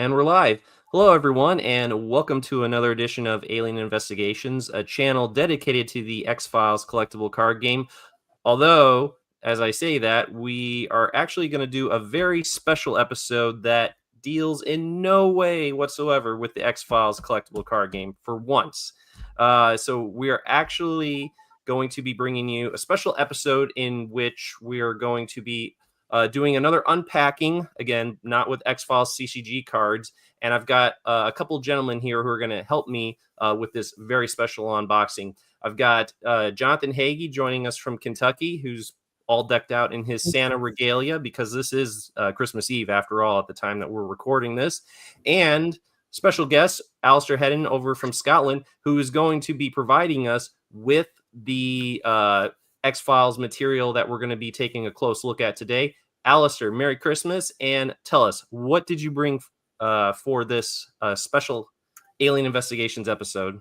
And we're live. Hello, everyone, and welcome to another edition of Alien Investigations, a channel dedicated to the X-Files collectible card game. Although, as I say that, we are actually going to do a very special episode that deals in no way whatsoever with the X-Files collectible card game for once. So we are actually going to be bringing you a special episode in which we are going to be doing another unpacking, again, not with X-Files CCG cards. And I've got a couple gentlemen here who are going to help me with this very special unboxing. I've got Jonathan 𝐗 joining us from Kentucky, who's all decked out in his Santa regalia because this is Christmas Eve, after all, at the time that we're recording this. And special guest, Alastair Headden over from Scotland, who is going to be providing us with the X-Files material that we're going to be taking a close look at today. Alastair, Merry Christmas, and tell us, what did you bring for this special Alien Investigations episode?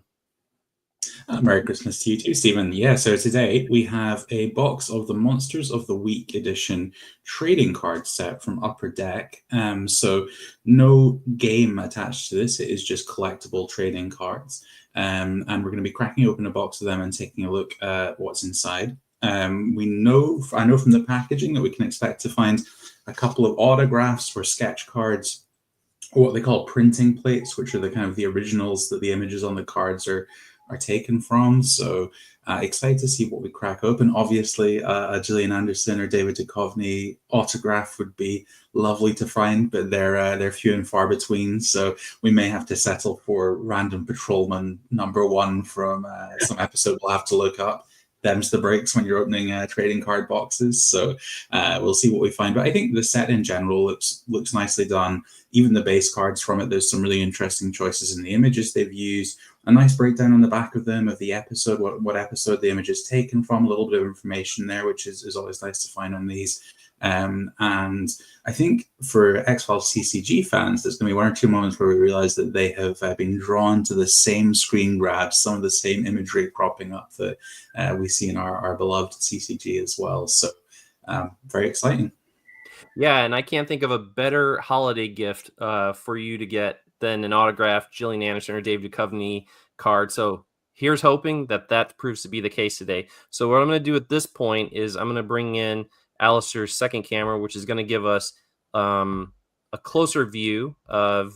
Merry Christmas to you too, Stephen. Yeah, so today we have a box of the Monsters of the Week edition trading card set from Upper Deck. So no game attached to this. It is just collectible trading cards. And we're going to be cracking open a box of them and taking a look at what's inside. I know from the packaging that we can expect to find a couple of autographs or sketch cards, or what they call printing plates, which are the kind of the originals that the images on the cards are taken from. So excited to see what we crack open. Obviously, a Gillian Anderson or David Duchovny autograph would be lovely to find, but they're few and far between. So we may have to settle for Random Patrolman #1 from some episode we'll have to look up. Them's the breaks when you're opening trading card boxes. So we'll see what we find. But I think the set in general looks nicely done. Even the base cards from it, there's some really interesting choices in the images they've used. A nice breakdown on the back of them of the episode, what episode the image is taken from, a little bit of information there, which is always nice to find on these. And I think for X-Files CCG fans, there's going to be one or two moments where we realize that they have been drawn to the same screen grabs, some of the same imagery cropping up that we see in our beloved CCG as well. So very exciting. Yeah, and I can't think of a better holiday gift for you to get than an autographed Gillian Anderson or David Duchovny card. So here's hoping that proves to be the case today. So what I'm going to do at this point is I'm going to bring in Alastair's second camera, which is going to give us a closer view of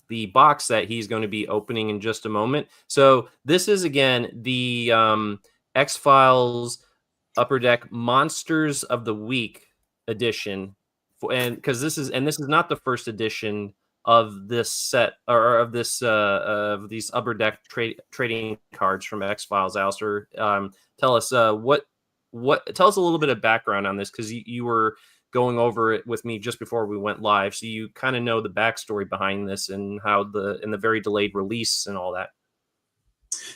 the box that he's going to be opening in just a moment. So this is, again, the X-Files Upper Deck Monsters of the Week edition, and because this is not the first edition of this set or of this of these Upper Deck trading cards from X-Files. Alastair, tell us tell us a little bit of background on this, because you were going over it with me just before we went live, so you kind of know the backstory behind this and how the very delayed release and all that.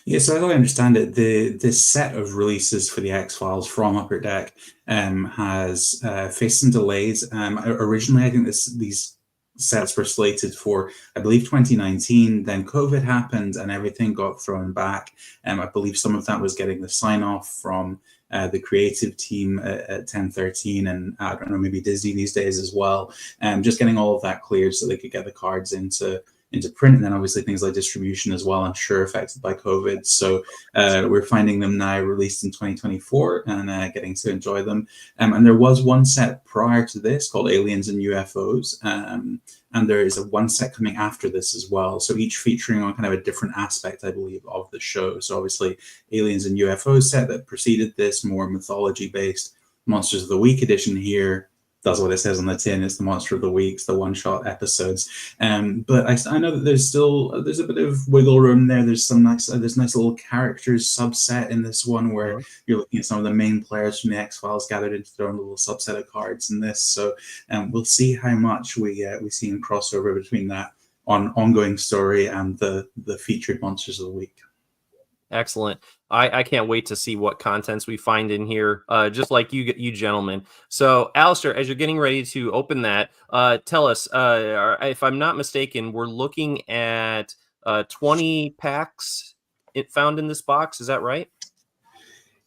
Yeah, so as I understand it, this set of releases for the X-Files from Upper Deck has faced some delays. Originally, I think these sets were slated for, I believe, 2019. Then COVID happened and everything got thrown back. I believe some of that was getting the sign-off from the creative team at 1013, and I don't know, maybe Disney these days as well. Just getting all of that cleared so they could get the cards into print, and then obviously things like distribution as well, I'm sure, affected by COVID. So we're finding them now released in 2024 and getting to enjoy them. And there was one set prior to this called Aliens and UFOs, and there is one set coming after this as well. So each featuring on kind of a different aspect, I believe, of the show. So obviously Aliens and UFOs set that preceded this, more mythology-based. Monsters of the Week edition here does what it says on the tin. It's the Monster of the Weeks, the one-shot episodes. But I know that there's a bit of wiggle room there. There's nice little characters subset in this one where you're looking at some of the main players from the X-Files gathered into their own little subset of cards in this. So we'll see how much we see in crossover between that ongoing story and the featured Monsters of the Week. Excellent. I can't wait to see what contents we find in here, just like you gentlemen. So, Alastair, as you're getting ready to open that, tell us, if I'm not mistaken, we're looking at 20 packs found in this box. Is that right?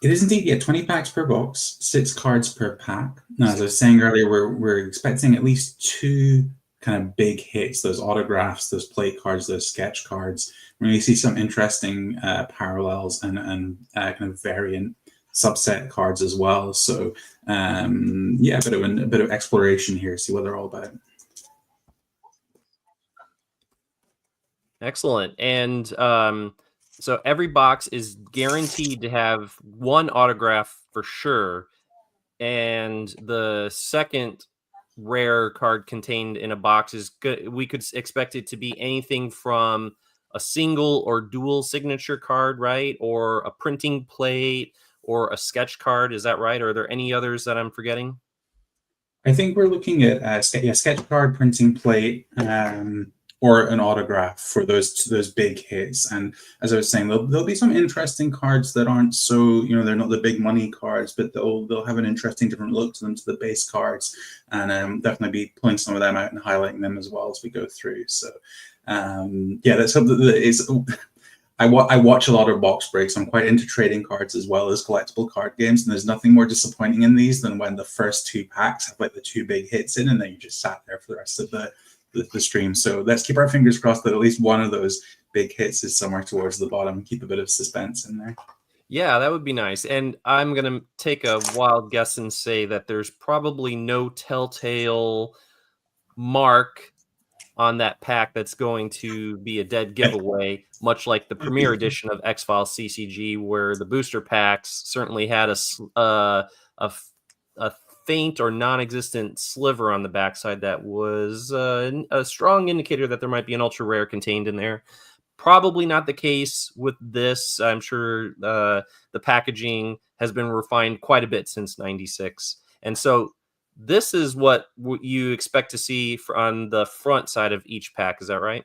It is indeed, yeah, 20 packs per box, 6 cards per pack. Now, as I was saying earlier, we're expecting at least 2 kind of big hits, those autographs, those plate cards, those sketch cards. We're going to see some interesting parallels and kind of variant subset cards as well. So yeah, a bit of exploration here, see what they're all about. Excellent. And so every box is guaranteed to have one autograph for sure. And the second rare card contained in a box is good. We could expect it to be anything from a single or dual signature card, right? Or a printing plate or a sketch card. Is that right? Or are there any others that I'm forgetting? I think we're looking at sketch card, printing plate, or an autograph for those big hits. And as I was saying, there'll be some interesting cards that aren't so, they're not the big money cards, but they'll have an interesting different look to them to the base cards, and definitely be pulling some of them out and highlighting them as well as we go through. So yeah, let's hope that it's. I watch a lot of box breaks. I'm quite into trading cards as well as collectible card games, and there's nothing more disappointing in these than when the first two packs have like the two big hits in, and then you just sat there for the rest of the stream. So let's keep our fingers crossed that at least one of those big hits is somewhere towards the bottom. Keep a bit of suspense in there. Yeah, that would be nice. And I'm going to take a wild guess and say that there's probably no telltale mark on that pack that's going to be a dead giveaway, much like the premiere edition of X-Files CCG, where the booster packs certainly had a faint or non-existent sliver on the backside that was a strong indicator that there might be an ultra rare contained in there. Probably not the case with this. I'm sure the packaging has been refined quite a bit since '96, and so this is what you expect to see on the front side of each pack. Is that right?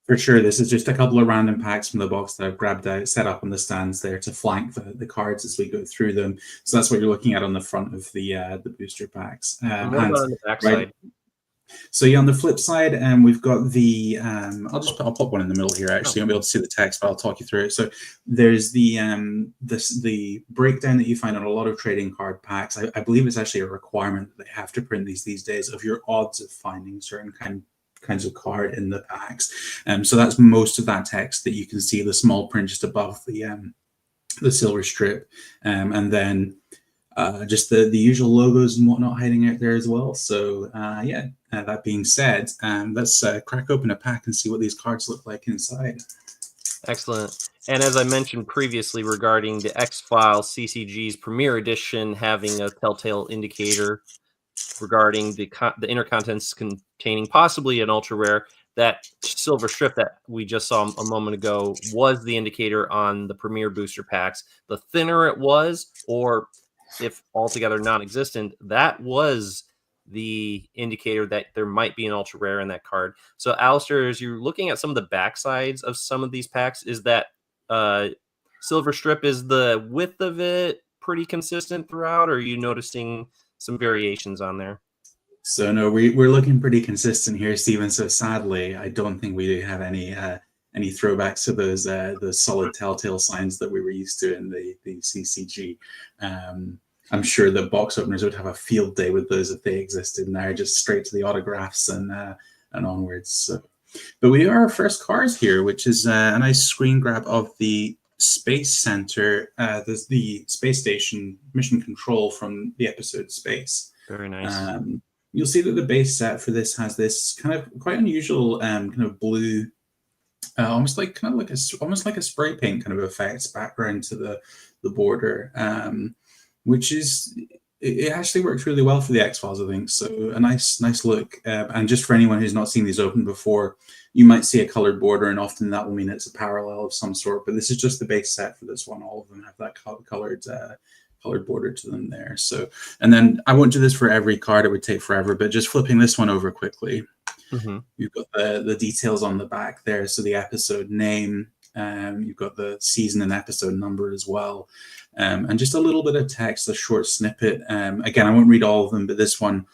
For sure. This is just a couple of random packs from the box that I've grabbed out, set up on the stands there to flank the cards as we go through them. So that's what you're looking at on the front of the booster packs. And what about on the back side? Right, so yeah, on the flip side, we've got the I'll pop one in the middle here. Actually, you won't be able to see the text, but I'll talk you through it. So there's the the breakdown that you find on a lot of trading card packs. I believe it's actually a requirement that they have to print these days of your odds of finding certain kinds of card in the packs. So that's most of that text that you can see, the small print just above the silver strip, and then just the usual logos and whatnot hiding out there as well. So yeah, that being said, let's crack open a pack and see what these cards look like inside. Excellent. And as I mentioned previously regarding the X-Files CCG's premiere edition having a telltale indicator regarding the inner contents containing possibly an ultra rare, that silver strip that we just saw a moment ago was the indicator on the premiere booster packs. The thinner it was, or if altogether non-existent, that was the indicator that there might be an ultra rare in that card. So Alastair, as you're looking at some of the backsides of some of these packs, is that silver strip, is the width of it pretty consistent throughout, or are you noticing some variations on there? So no, we're looking pretty consistent here, Stephen. So sadly, I don't think we have any throwbacks to those solid telltale signs that we were used to in the CCG. I'm sure the box openers would have a field day with those if they existed now, just straight to the autographs and onwards. So, but we are our first cards here, which is a nice screen grab of the Space Center. There's the space station mission control from the episode Space. Very nice. You'll see that the base set for this has this kind of quite unusual kind of blue, almost like a spray paint kind of effects background to the border, which is, it actually works really well for the X-Files, I think. So a nice look. And just for anyone who's not seen these open before, you might see a colored border, and often that will mean it's a parallel of some sort. But this is just the base set for this one. All of them have that colored border to them there. So, and then I won't do this for every card, it would take forever, but just flipping this one over quickly, you've got the details on the back there. So the episode name, you've got the season and episode number as well, and just a little bit of text, a short snippet. Again, I won't read all of them, but this one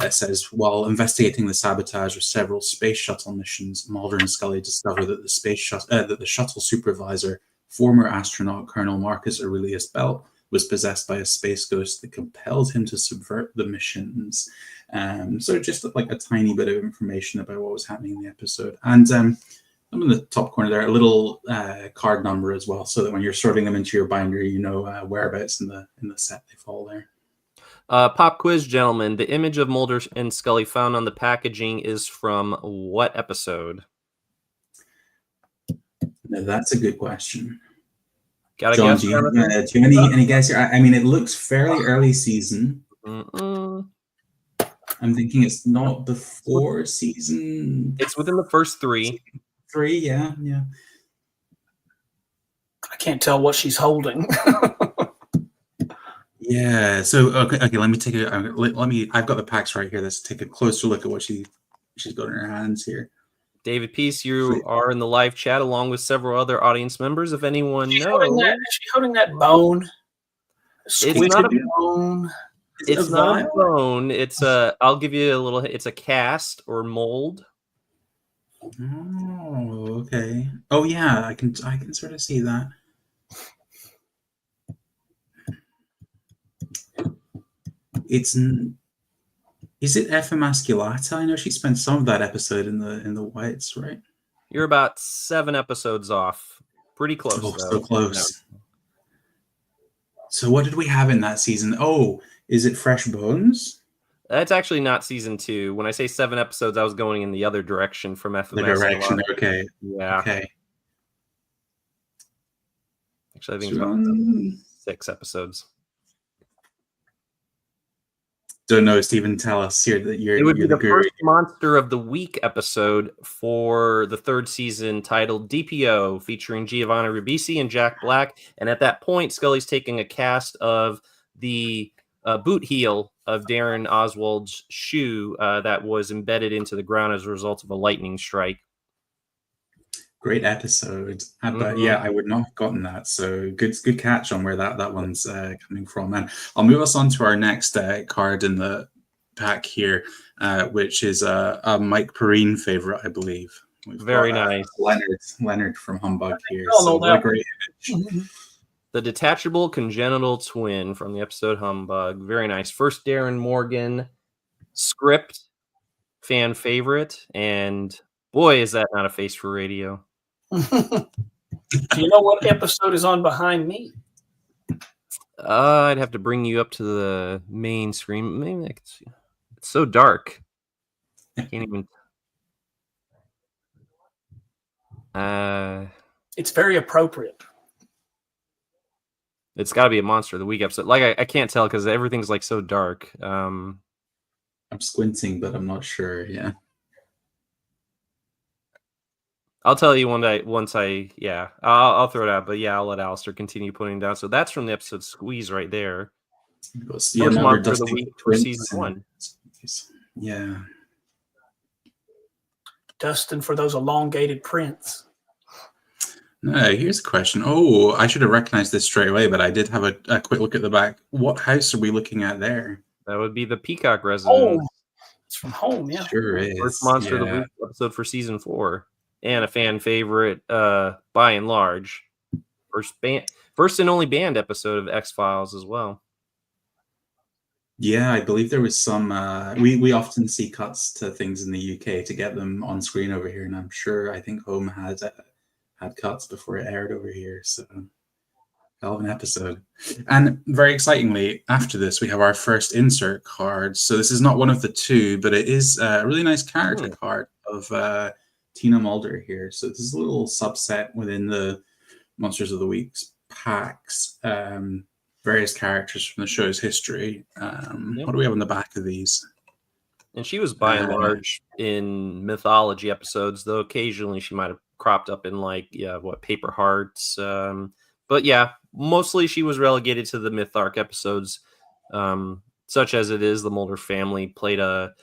says, while investigating the sabotage of several space shuttle missions, Mulder and Scully discover that the shuttle supervisor, former astronaut Colonel Marcus Aurelius Belt, was possessed by a space ghost that compelled him to subvert the missions. So just like a tiny bit of information about what was happening in the episode. And I'm in the top corner there, a little card number as well, so that when you're sorting them into your binder, you know whereabouts in the set they fall there. Pop quiz, gentlemen. The image of Mulder and Scully found on the packaging is from what episode? Now, that's a good question. Got a John, guess? do you have any guess here? I mean, it looks fairly early season. I'm thinking it's not before season. It's within the first 3. 3, yeah. I can't tell what she's holding. Yeah. So okay. Let me take a. I've got the packs right here. Let's take a closer look at what she's got in her hands here. David Peace, you are in the live chat along with several other audience members. If anyone knows, is she holding that bone? It's not a bone. It's not a bone. It's a. I'll give you a little. It's a cast or mold. Oh, okay. Oh yeah, I can sort of see that. Is it F. emasculata? I know she spent some of that episode in the whites, right? You're about 7 episodes off. Pretty close. Oh, so close. So what did we have in that season? Oh, is it Fresh Bones? That's actually not season 2. When I say 7 episodes, I was going in the other direction from F. The direction, okay. Yeah. Okay. Actually, I think it's about 6 episodes. Don't know, Stephen. Tell us here that it would be the first Monster of the Week episode for the 3rd season, titled DPO, featuring 𝐗-𝐅i𝐥e𝐬 and Jack Black. And at that point, Scully's taking a cast of the boot heel of Darren Oswald's shoe that was embedded into the ground as a result of a lightning strike. Great episode. But yeah, I would not have gotten that. So good catch on where that one's coming from. And I'll move us on to our next card in the pack here, which is a Mike Perrine favorite, I believe. Very nice. Leonard from Humbug here. So what a great image. The detachable congenital twin from the episode Humbug. Very nice. First Darren Morgan script, fan favorite, and boy, is that not a face for radio. Do you know what episode is on behind me? I'd have to bring you up to the main screen. Maybe I can see. It's so dark. I can't even. It's very appropriate. It's got to be a Monster of the Week episode. Like I can't tell because everything's like so dark. I'm squinting, but I'm not sure. Yeah. I'll tell you one day once I'll throw it out. But yeah, I'll let Alastair continue putting it down. So that's from the episode Squeeze right there. First Monster of the Week for season 1. Yeah. Dustin for those elongated prints. No, here's a question. Oh, I should have recognized this straight away, but I did have a quick look at the back. What house are we looking at there? That would be the Peacock residence. Oh, it's from home, yeah. Sure is. First Monster of the Week episode for season 4. And a fan favorite by and large. First and only banned episode of X-Files as well. Yeah, I believe there was some. We often see cuts to things in the UK to get them on screen over here, and I think Home had cuts before it aired over here. So, hell of an episode. And very excitingly, after this, we have our first insert card. So this is not one of the 2, but it is a really nice character card of Tina Mulder here. So this is a little subset within the Monsters of the Week's packs. Various characters from the show's history. What do we have on the back of these? And she was by and large in mythology episodes, though occasionally she might have cropped up in Paper Hearts. But yeah, mostly she was relegated to the myth arc episodes, such as it is. The Mulder family played a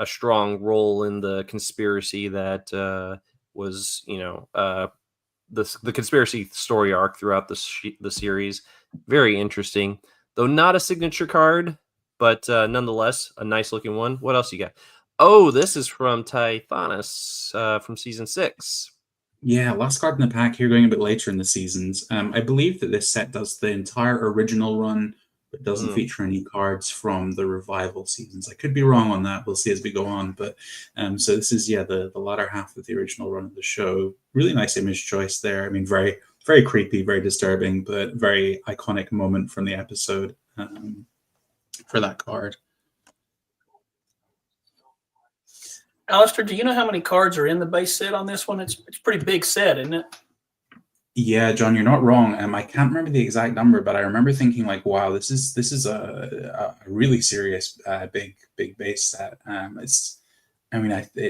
strong role in the conspiracy that was, the conspiracy story arc throughout the series. Very interesting, though not a signature card, but nonetheless a nice looking one. What else you got? Oh, this is from Tithonus from season 6. Yeah, last card in the pack here, going a bit later in the seasons. I believe that this set does the entire original run, but doesn't feature any cards from the revival seasons. I could be wrong on that. We'll see as we go on. But so this is the latter half of the original run of the show. Really nice image choice there. I mean, very very creepy, very disturbing, but very iconic moment from the episode for that card. Alastair, do you know how many cards are in the base set on this one? It's a pretty big set, isn't it? Yeah, John, you're not wrong. I can't remember the exact number, but I remember thinking like, wow, this is a really serious big base set. It's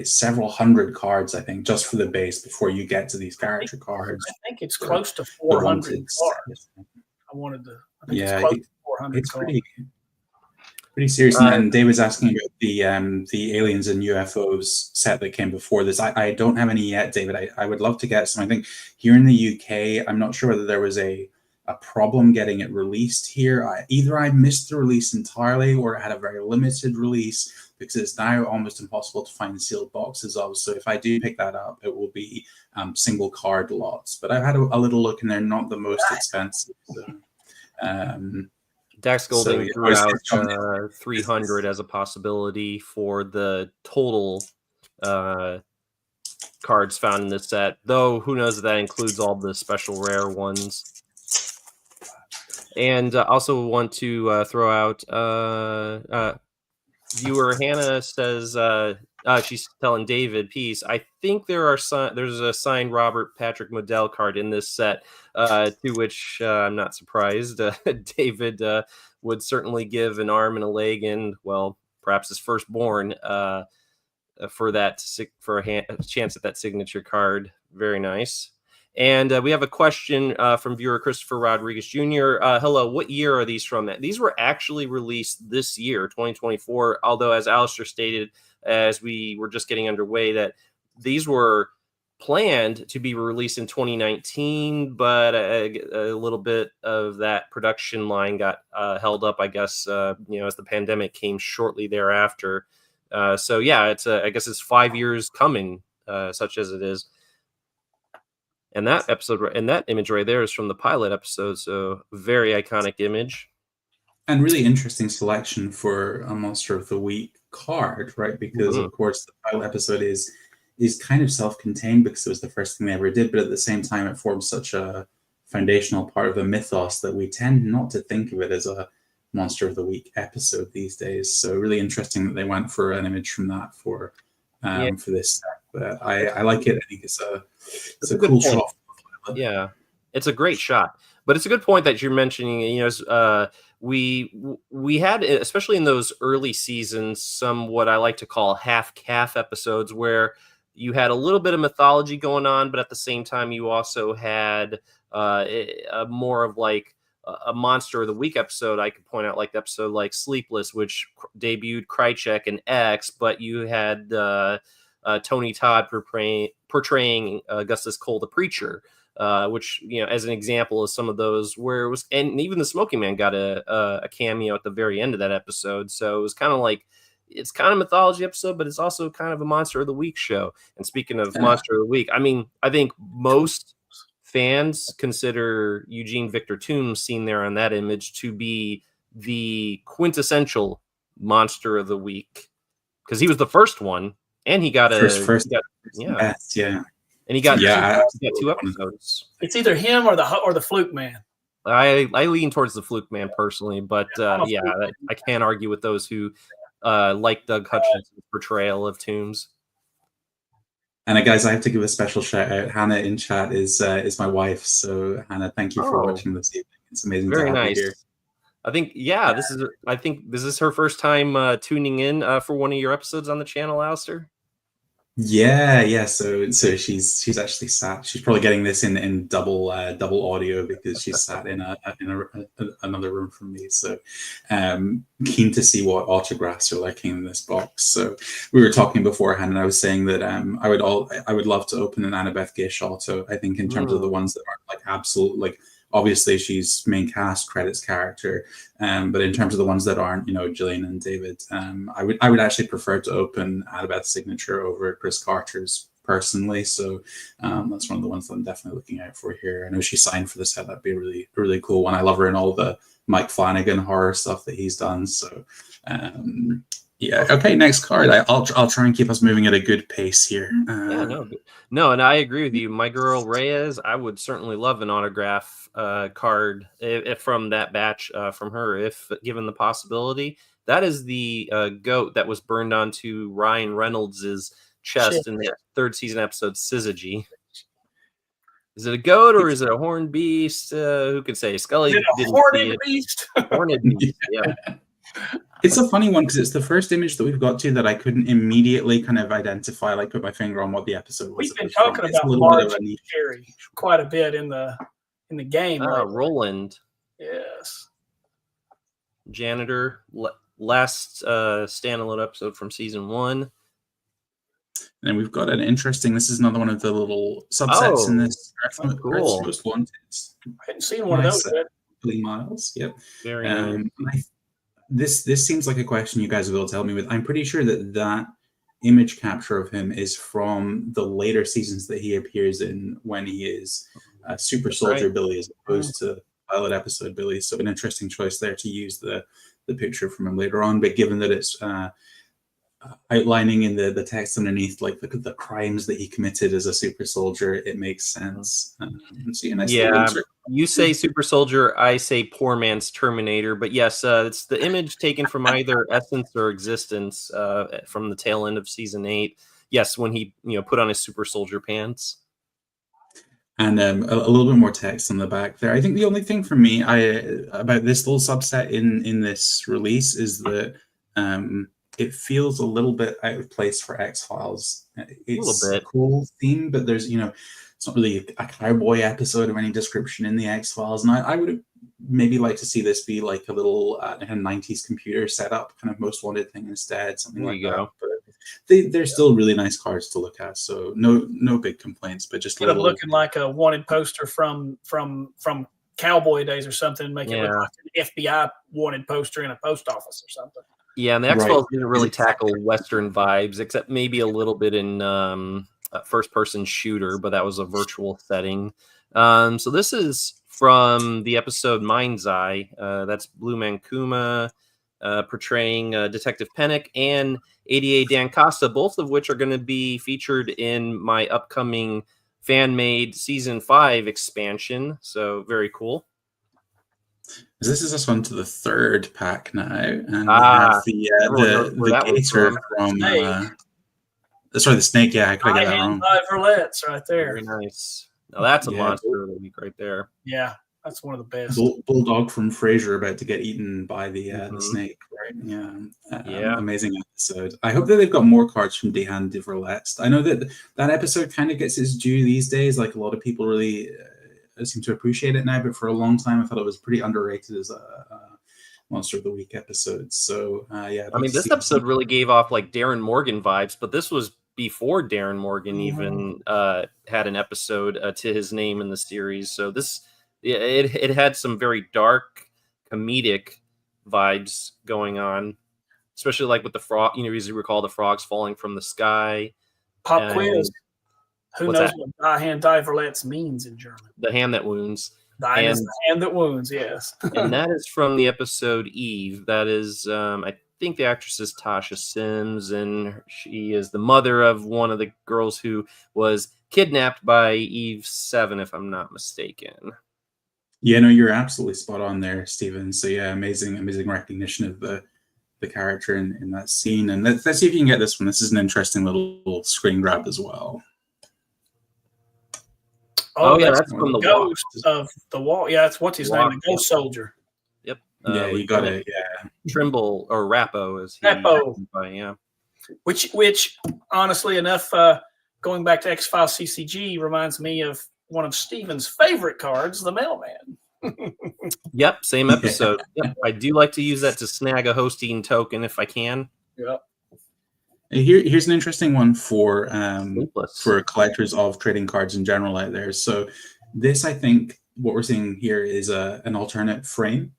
several hundred cards, I think, just for the base before you get to these character cards. I think it's close to 400 cards. I think it's close to 400 cards. Pretty serious. And David's asking about the aliens and UFOs set that came before this. I don't have any yet, David. I would love to get some. I think here in the UK, I'm not sure whether there was a problem getting it released here. Either I missed the release entirely or it had a very limited release, because it's now almost impossible to find sealed boxes of. So if I do pick that up, it will be single card lots. But I've had a little look and they're not the most expensive. So, Dax Golding threw out 300 as a possibility for the total cards found in this set, though who knows if that includes all the special rare ones. And also want to throw out viewer Hannah says she's telling David Peace, I think there's a signed Robert Patrick Modell card in this set, to which I'm not surprised. David would certainly give an arm and a leg and, well, perhaps his firstborn for a chance at that signature card. Very nice. And we have a question from viewer Christopher Rodriguez Jr. Hello, what year are these from? These were actually released this year, 2024, although as Alastair stated, as we were just getting underway, that these were planned to be released in 2019, but a little bit of that production line got held up, I guess, as the pandemic came shortly thereafter. So yeah, I guess it's 5 years coming, such as it is. And that episode and that image right there is from the pilot episode, so very iconic image. And really interesting selection for a Monster of the Week card, right? Because of course the pilot episode is kind of self-contained because it was the first thing they ever did, but at the same time it forms such a foundational part of a mythos that we tend not to think of it as a Monster of the Week episode these days. So really interesting that they went for an image from that for this set. But I like it. I think it's a cool shot. Yeah, it's a great shot. But it's a good point that you're mentioning. We had, especially in those early seasons, some what I like to call half-calf episodes where you had a little bit of mythology going on, but at the same time you also had more of like a Monster of the Week episode. I could point out like the episode like Sleepless, which debuted 𝐗-𝐅i𝐥e𝐬 and X, but you had Tony Todd portraying Augustus Cole the Preacher, which, as an example of some of those where it was, and even the Smoking Man got a cameo at the very end of that episode. So it was kind of like, it's kind of a mythology episode, but it's also kind of a Monster of the Week show. And speaking of Monster of the Week, I think most fans consider Eugene Victor Toombs seen there on that image to be the quintessential Monster of the Week, because he was the first one. And he got first best, yeah. And he got two episodes. It's either him or the Fluke Man. I lean towards the Fluke Man personally, but I can't argue with those who like Doug Hutchinson's portrayal of Toombs. And guys, I have to give a special shout out. Hannah in chat is my wife. So Hannah, thank you for watching this evening. It's amazing to have you here. I think this is her first time tuning in for one of your episodes on the channel, Alastair. Yeah. So she's actually sat. She's probably getting this in double audio because she's sat in another room from me. So keen to see what autographs are liking in this box. So we were talking beforehand, and I was saying that I would love to open an Annabeth Gish auto. I think in terms of the ones that aren't like absolute like. Obviously, she's main cast credits character, but in terms of the ones that aren't, Gillian and David, I would actually prefer to open Annabeth's signature over Chris Carter's personally. So that's one of the ones that I'm definitely looking out for here. I know she signed for the set. That'd be a really cool one. I love her in all the Mike Flanagan horror stuff that he's done. So yeah. Okay, next card. I'll try and keep us moving at a good pace here. Yeah, no, and I agree with you. My girl Reyes, I would certainly love an autograph card if from that batch from her, if given the possibility. That is the goat that was burned onto Ryan Reynolds' chest in the third season episode 𝐗-𝐅i𝐥e𝐬. Is it a goat or is it a horned beast? Who could say? Scully didn't see it. Beast. Horned beast. Yeah. It's a funny one because it's the first image that we've got to that I couldn't immediately kind of identify, like put my finger on what the episode was. We've been talking about Marge and Carrie quite a bit in the game. Roland. Yes. Janitor. Last standalone episode from season 1. And we've got an interesting. This is another one of the little subsets in this. Cool. Most Wanted. I hadn't seen one of those yet. Miles. Yep. Very nice. This seems like a question you guys will help me with. I'm pretty sure that image capture of him is from the later seasons that he appears in when he is Super Soldier Billy as opposed to pilot episode Billy. So an interesting choice there to use the picture from him later on. But given that it's outlining in the text underneath like the crimes that he committed as a super soldier, it makes sense. You say super soldier, I say poor man's Terminator, but yes, it's the image taken from either Essence or Existence from the tail end of season 8. Yes, when he put on his super soldier pants. And a little bit more text on the back there. I think the only thing for me about this little subset in this release is that it feels a little bit out of place for X-Files. It's a cool theme, but there's, it's not really a cowboy episode of any description in the X-Files. And I would maybe like to see this be like a little 90s computer setup, kind of Most Wanted thing instead, something like that. But they're still really nice cards to look at. So no big complaints, but just instead of looking like a wanted poster from cowboy days or something, make it look like an FBI wanted poster in a post office or something. Yeah, and the X-Files didn't really tackle Western vibes, except maybe a little bit in first-person shooter, but that was a virtual setting. So this is from the episode Mind's Eye. That's Blue Man Kuma portraying Detective Pennick and ADA Dan Costa, both of which are going to be featured in my upcoming fan-made Season 5 expansion. So very cool. This is us on to the third pack now, and we have the gator from the snake. Yeah, I could get that wrong. 𝐗-𝐅i𝐥e𝐬 right there. Very nice. Now that's a monster of the week right there. Yeah, that's one of the best. Bulldog from Frasier about to get eaten by the snake. Right? Yeah. Amazing episode. I hope that they've got more cards from Dehan de Verletst. I know that episode kind of gets its due these days. Like a lot of people really seem to appreciate it now, but for a long time I thought it was pretty underrated as a Monster of the Week episode. So I mean, this episode really gave off like Darren Morgan vibes, but this was before Darren Morgan even had an episode to his name in the series. So this it had some very dark comedic vibes going on, especially like with the frog. As you recall, the frogs falling from the sky. Pop quiz. Who knows what 𝐻-𝐷 Verletz means in German? The hand that wounds. The hand that wounds, yes. And that is from the episode Eve. That is, I think the actress is Tasha Sims, and she is the mother of one of the girls who was kidnapped by Eve 7, if I'm not mistaken. Yeah, no, you're absolutely spot on there, Stephen. So yeah, amazing recognition of the character in that scene. And let's see if you can get this one. This is an interesting little screen grab as well. Oh yeah, that's from the Ghost of the Wall. Yeah, that's what's his name, the Ghost Soldier. Yep. Yeah, you got it. Yeah. Trimble or Rappo is Rappo. Yeah. Which honestly enough, going back to X-Files CCG reminds me of one of Steven's favorite cards, the Mailman. Yep, same episode. Yep. I do like to use that to snag a hosting token if I can. Yep. Here's an interesting one for collectors of trading cards in general out there. So this, I think, what we're seeing here is an alternate frame.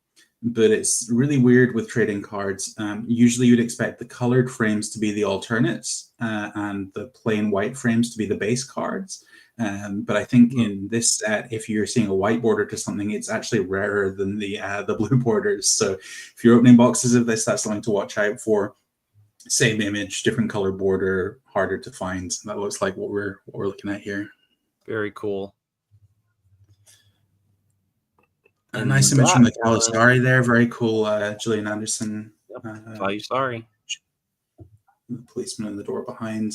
but it's really weird with trading cards. Usually you'd expect the colored frames to be the alternates and the plain white frames to be the base cards. But I think in this set, if you're seeing a white border to something, it's actually rarer than the blue borders. So if you're opening boxes of this, that's something to watch out for. Same image, different color border, harder to find. That looks like what we're looking at here. Very cool. A nice image from the 𝐗-𝐅i𝐥e𝐬 there. Very cool. Gillian Anderson. 𝐗-𝐅i𝐥e𝐬. The policeman in the door behind.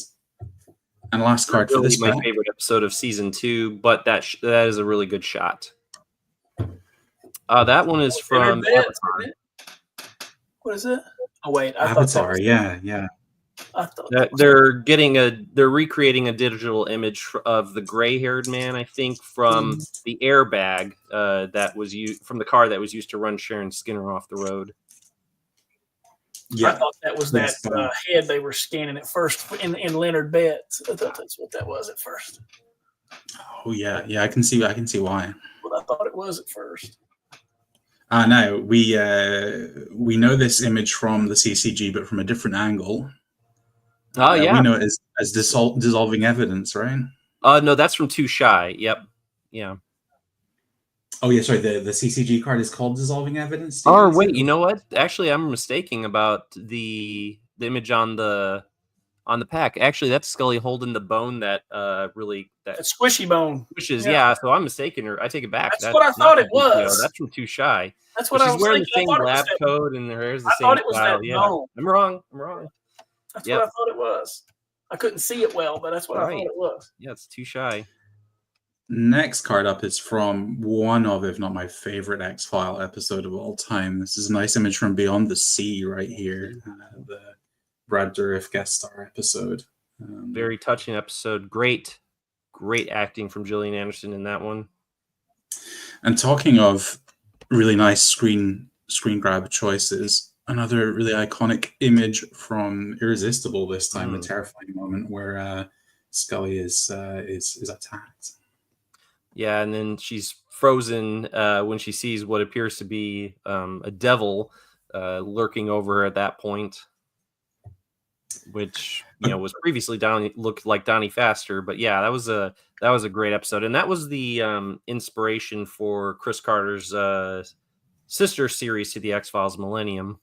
And last card for this my favorite episode of season 2, but that is a really good shot. That one is from Avatar. What is it? Oh wait, Avatar. Yeah. I thought they're recreating a digital image of the gray-haired man, I think, from the airbag that was used from the car that was used to run Sharon Skinner off the road. Yeah, I thought that was that head they were scanning at first in Leonard Betts. I thought that's what that was at first. Oh yeah, I can see why. Well, I thought it was at first. No, we know this image from the CCG, but from a different angle. Oh yeah, we know it as dissolving evidence, right? No, that's from 𝐗-𝐅i𝐥e𝐬. Yep, yeah. Oh yeah, sorry. The CCG card is called dissolving evidence. Or wait, you know what? Actually, I'm mistaking about the image on the pack. Actually, that's Scully holding the bone that really that squishy bone. Squishes, yeah. So I'm mistaken. I take it back. That's what I thought it was. That's from 𝐗-𝐅i𝐥e𝐬. That's what I was wearing thinking. the same lab coat, and there's the same thought it was style. that Yeah, bone. I'm wrong. That's what I thought it was. I couldn't see it well, but that's what I thought it was. Yeah, it's 𝐗-𝐅i𝐥e𝐬. Next card up is from one of, if not my favorite X-File episode of all time. This is a nice image from Beyond the Sea right here, the Brad Dourif guest star episode. Very touching episode. Great acting from Gillian Anderson in that one. And talking of really nice screen grab choices, another really iconic image from Irresistible this time, a terrifying moment where Scully is attacked. Yeah, and then she's frozen when she sees what appears to be a devil lurking over her at that point, which was previously looked like Donnie Faster. But yeah, that was a great episode, and that was the inspiration for Chris Carter's sister series to the X-Files Millennium.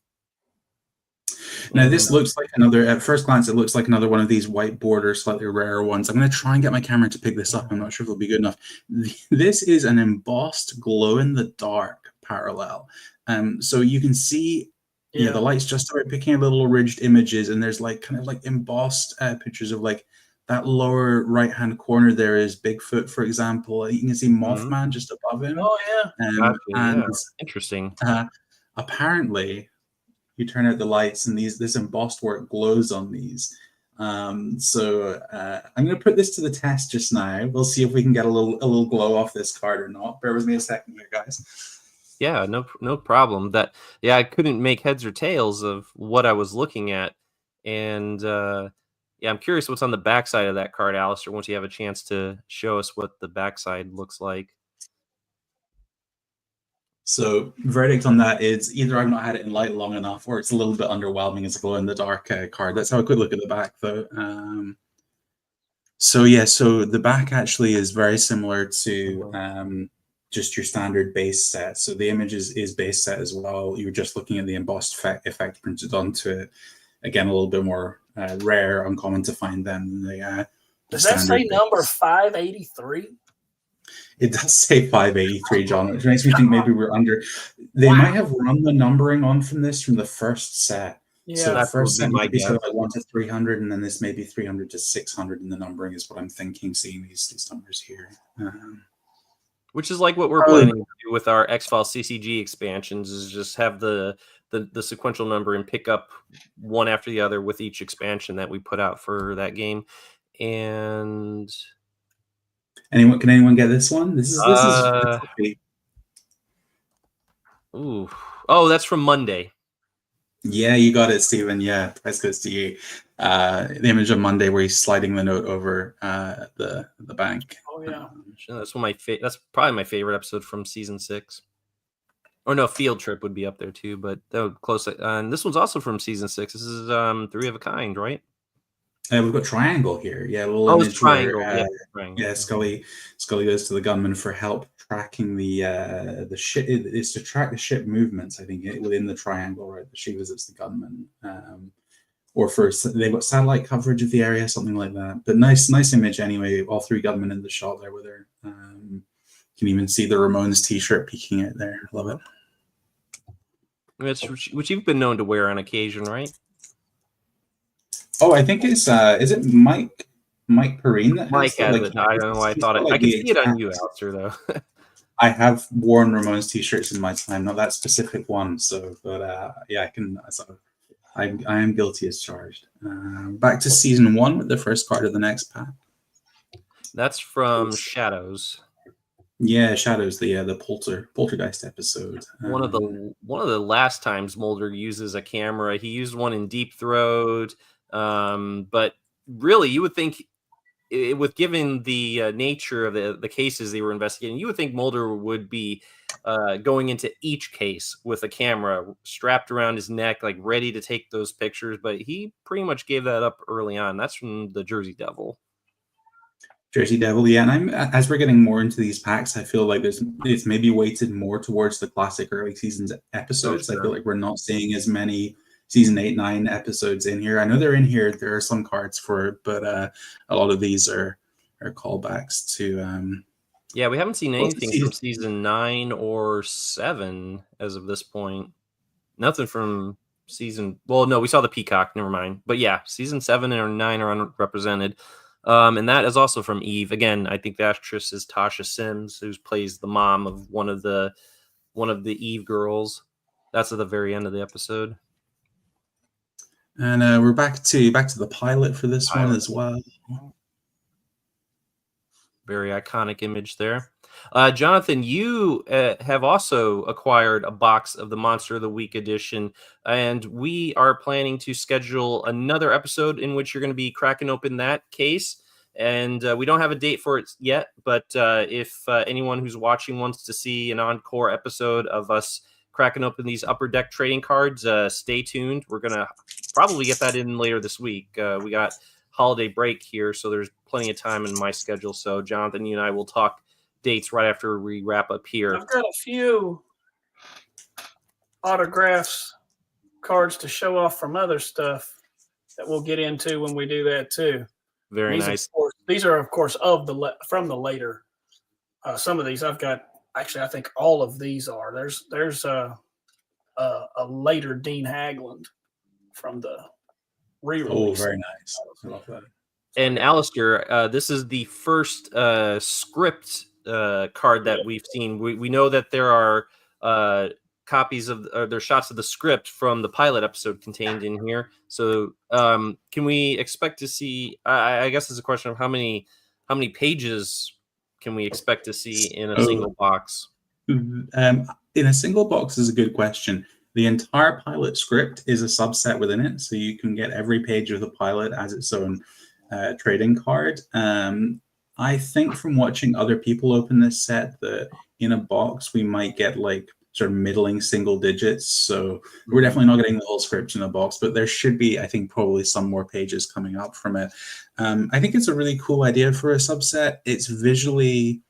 Now, this looks like another, at first glance, it looks like another one of these white border, slightly rarer ones. I'm going to try and get my camera to pick this up. I'm not sure if it'll be good enough. This is an embossed glow-in-the-dark parallel. So you can see the light's just started picking a little ridged images, and there's kind of embossed pictures of that lower right-hand corner there is Bigfoot, for example. You can see Mothman just above him. Oh, yeah. And interesting. Apparently, you turn out the lights and this embossed work glows on these. So I'm going to put this to the test just now. We'll see if we can get a little glow off this card or not. Bear with me a second here, guys. Yeah, no problem. I couldn't make heads or tails of what I was looking at. And I'm curious what's on the backside of that card, Alastair, once you have a chance to show us what the backside looks like. So verdict on that is either I've not had it in light long enough, or it's a little bit underwhelming as a glow-in-the-dark card. Let's have a quick look at the back, though. So the back actually is very similar to just your standard base set. So the image is base set as well. You were just looking at the embossed effect printed onto it. Again, a little bit more rare, uncommon to find than the Does that say number 583? It does say 583, John, which makes me think maybe we're under. They might have run the numbering on from the first set. Yeah, so the first set might be sort of 1 to 300, and then this may be 300 to 600 in the numbering is what I'm thinking, seeing these numbers here. Which is like what we're planning to do with our X-Files CCG expansions, is just have the sequential number and pick up one after the other with each expansion that we put out for that game. And can anyone get this one? This is ooh. Oh, that's from Monday. Yeah, you got it, Stephen. Yeah, price goes to you. The image of Monday where he's sliding the note over the bank. Oh yeah, that's probably my favorite episode from season 6. Or no, Field Trip would be up there too, but that would close. And this one's also from season 6. This is 3 of a kind, right? We've got Triangle here. Yeah, a little Oh, image it's Triangle. where Triangle. yeah, Scully goes to the gunman for help tracking the ship. It's to track the ship movements, I think, within the triangle, right? She visits the gunman, or they've got satellite coverage of the area, something like that. But nice image anyway. All 3 gunmen in the shot there with her. You can even see the Ramones T-shirt peeking out there. Love it. Which you've been known to wear on occasion, right? Oh, I think it's is it Mike Perrine that Mike has like, it. I don't know why I thought it. I can see it on you, Alastair, though. I have worn Ramones T-shirts in my time, not that specific one. So, but yeah, I can. I am guilty as charged. Back to season 1 with the first card of the next pack. That's from Shadows. Yeah, Shadows, the poltergeist episode. One of the last times Mulder uses a camera. He used one in Deep Throat, but really, you would think, with given the nature of the cases they were investigating, you would think Mulder would be going into each case with a camera strapped around his neck, like ready to take those pictures. But he pretty much gave that up early on. That's from the Jersey Devil. Jersey Devil, yeah. And as we're getting more into these packs, I feel like it's maybe weighted more towards the classic early seasons episodes. Oh, sure. I feel like we're not seeing as many season 8, 9 episodes in here. I know they're in here. There are some cards for it, but a lot of these are callbacks to. Yeah, we haven't seen anything from season 9 or 7 as of this point. Nothing from season. Well, no, we saw the Peacock. Never mind. But yeah, season 7 or 9 are unrepresented. And that is also from Eve. Again, I think the actress is Tasha Sims, who plays the mom of one of the Eve girls. That's at the very end of the episode. And we're back to the pilot for this one as well. Very iconic image there. Jonathan, you have also acquired a box of the Monster of the Week edition, and we are planning to schedule another episode in which you're going to be cracking open that case. And we don't have a date for it yet, but if anyone who's watching wants to see an encore episode of us cracking open these Upper Deck trading cards, stay tuned. We're going to probably get that in later this week. We got holiday break here, so there's plenty of time in my schedule. So Jonathan, you and I will talk dates right after we wrap up here. I've got a few autographs, cards to show off from other stuff that we'll get into when we do that too. Very nice. These are, of course, from the later. Some of these I've got. Actually, I think all of these are. There's a later Dean Haglund from the re-release. Oh, very nice. I love that. And Alastair, this is the first script card that we've seen. We know that there are copies of there's shots of the script from the pilot episode contained in here. So can we expect to see? I guess it's a question of how many pages can we expect to see in a single box? In a single box is a good question. The entire pilot script is a subset within it, so you can get every page of the pilot as its own trading card. I think from watching other people open this set that in a box we might get like sort of middling single digits. So we're definitely not getting the whole script in a box, but there should be, I think, probably some more pages coming up from it. I think it's a really cool idea for a subset. It's visually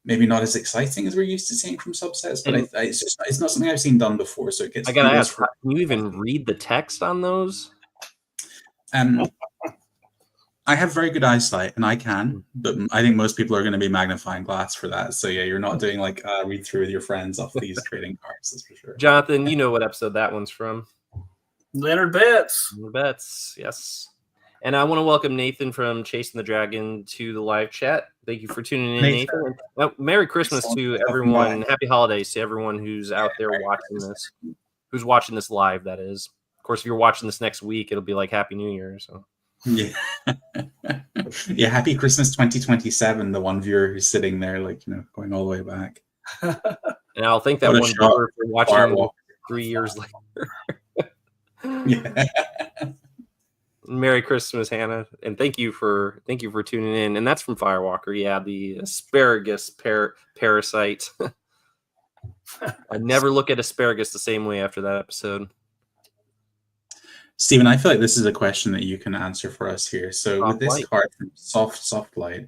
maybe not as exciting as we're used to seeing from subsets, but it's not something I've seen done before. So it gets. I gotta ask, can you even read the text on those? I have very good eyesight, and I can, but I think most people are going to be magnifying glass for that. So yeah, you're not doing like read through with your friends off these trading cards, that's for sure. Jonathan, you know what episode that one's from? Leonard Betts. Leonard Betts, yes. And I want to welcome Nathan from Chasing the Dragon to the live chat. Thank you for tuning in, Nathan. Merry Christmas to everyone. Happy holidays to everyone who's out there watching this, who's watching this live, that is. Of course, if you're watching this next week, it'll be like Happy New Year. So. Yeah. Yeah, Happy Christmas 2027, the one viewer who's sitting there, like, going all the way back. And I'll thank that one viewer for watching 3 years later. Yeah. Merry Christmas, Hannah, and thank you for tuning in. And that's from Firewalker, yeah, the asparagus parasite. I never look at asparagus the same way after that episode. Stephen, I feel like this is a question that you can answer for us here. So with this card from Soft Light,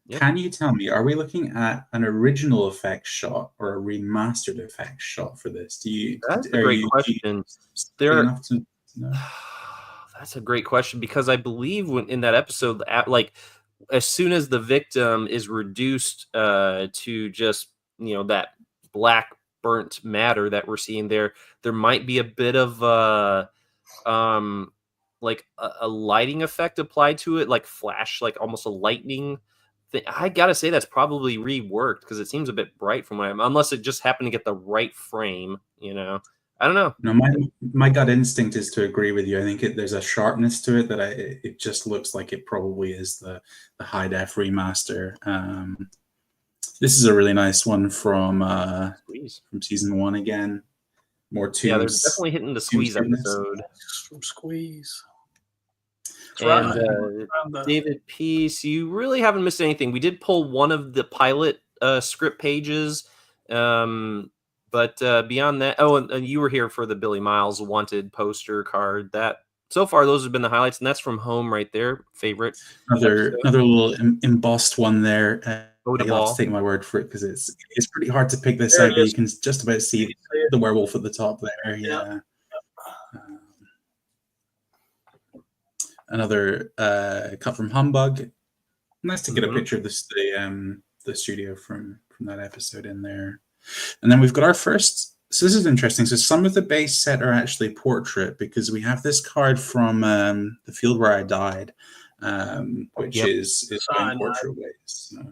can you tell me, are we looking at an original effects shot or a remastered effects shot for this? That's a great question. That's a great question, because I believe in that episode, like as soon as the victim is reduced to just that black burnt matter that we're seeing there might be a bit of like a lighting effect applied to it, like flash, like almost a lightning thing. I gotta say that's probably reworked, because it seems a bit bright from what unless it just happened to get the right frame. I don't know. No, my gut instinct is to agree with you. I think there's a sharpness to it that it just looks like it probably is the high def remaster. This is a really nice one from season 1 again. More Tombs. Yeah, they're definitely hitting the Squeeze episode. From Squeeze. And David Peace, you really haven't missed anything. We did pull one of the pilot script pages, but beyond that, and you were here for the Billy Miles wanted poster card. That so far, those have been the highlights, and that's from Home right there. Favorite. Another little embossed one there. You'll have to take my word for it, because it's pretty hard to pick this out, but you can just about see the werewolf at the top there. Yeah. Another cut from Humbug. Nice to get a picture of the studio from that episode in there. And then we've got our first. So this is interesting. So some of the base set are actually portrait, because we have this card from The Field Where I Died, which is in portrait ways. So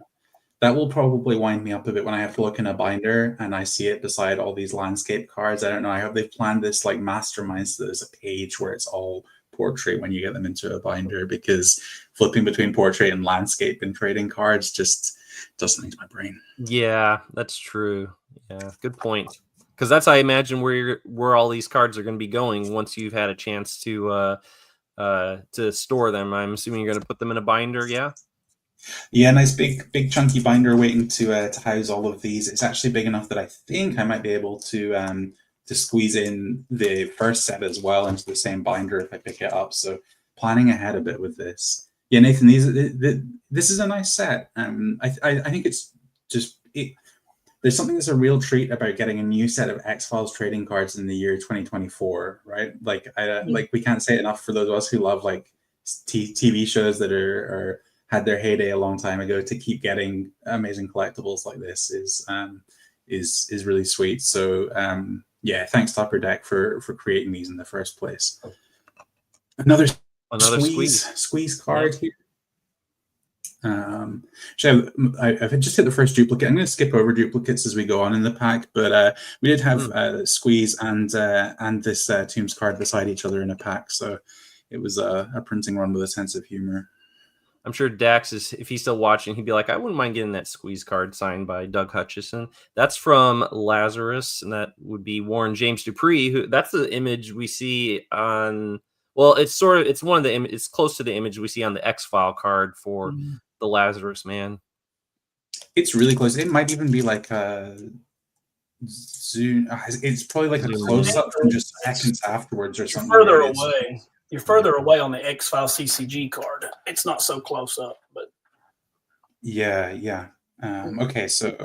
that will probably wind me up a bit when I have to look in a binder and I see it beside all these landscape cards. I don't know. I hope they've planned this like mastermind, so there's a page where it's all portrait when you get them into a binder, because flipping between portrait and landscape and trading cards just does something to my brain. Yeah, that's true. Yeah, good point. Because that's, I imagine, where all these cards are going to be going once you've had a chance to store them. I'm assuming you're going to put them in a binder. Yeah, nice big chunky binder waiting to house all of these. It's actually big enough that I think I might be able to squeeze in the first set as well into the same binder if I pick it up. So planning ahead a bit with this. Yeah, Nathan, this is a nice set. I think it's just there's something that's a real treat about getting a new set of X-Files trading cards in the year 2024, right? Like we can't say it enough for those of us who love like TV shows that are had their heyday a long time ago. To keep getting amazing collectibles like this is really sweet. So yeah, thanks to Upper Deck for creating these in the first place. Another squeeze card here. So I've just hit the first duplicate. I'm going to skip over duplicates as we go on in the pack, but we did have Squeeze and this Tombs card beside each other in a pack, so it was a printing run with a sense of humor. I'm sure Dax is, if he's still watching, he'd be like, I wouldn't mind getting that Squeeze card signed by Doug Hutchison. That's from Lazarus, and that would be Warren James Dupree. Who that's the image we see on. Well, it's one of the it's close to the image we see on the X-File card for the Lazarus Man. It's really close. It might even be like a zoom. It's probably like a close up from just seconds afterwards or something. Further away. You're further away on the X-File CCG card. It's not so close up, but yeah. Okay, so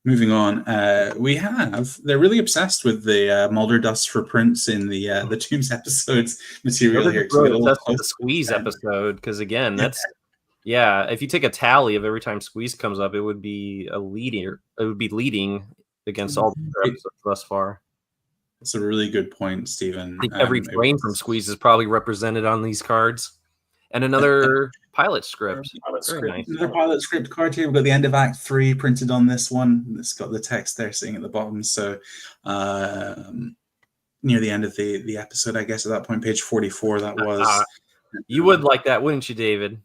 moving on, they're really obsessed with the Mulder dust for prints in the Tombs episodes material here. That's the Squeeze episode, because again, that's if you take a tally of every time Squeeze comes up, it would be leading against all the episodes thus far. That's a really good point, Stephen. I think every frame from Squeeze is probably represented on these cards. And another pilot script. Nice. Another pilot script card here. We've got the end of Act 3 printed on this one. It's got the text there sitting at the bottom. So near the end of the episode, I guess, at that point, page 44, that was. You would like that, wouldn't you, David?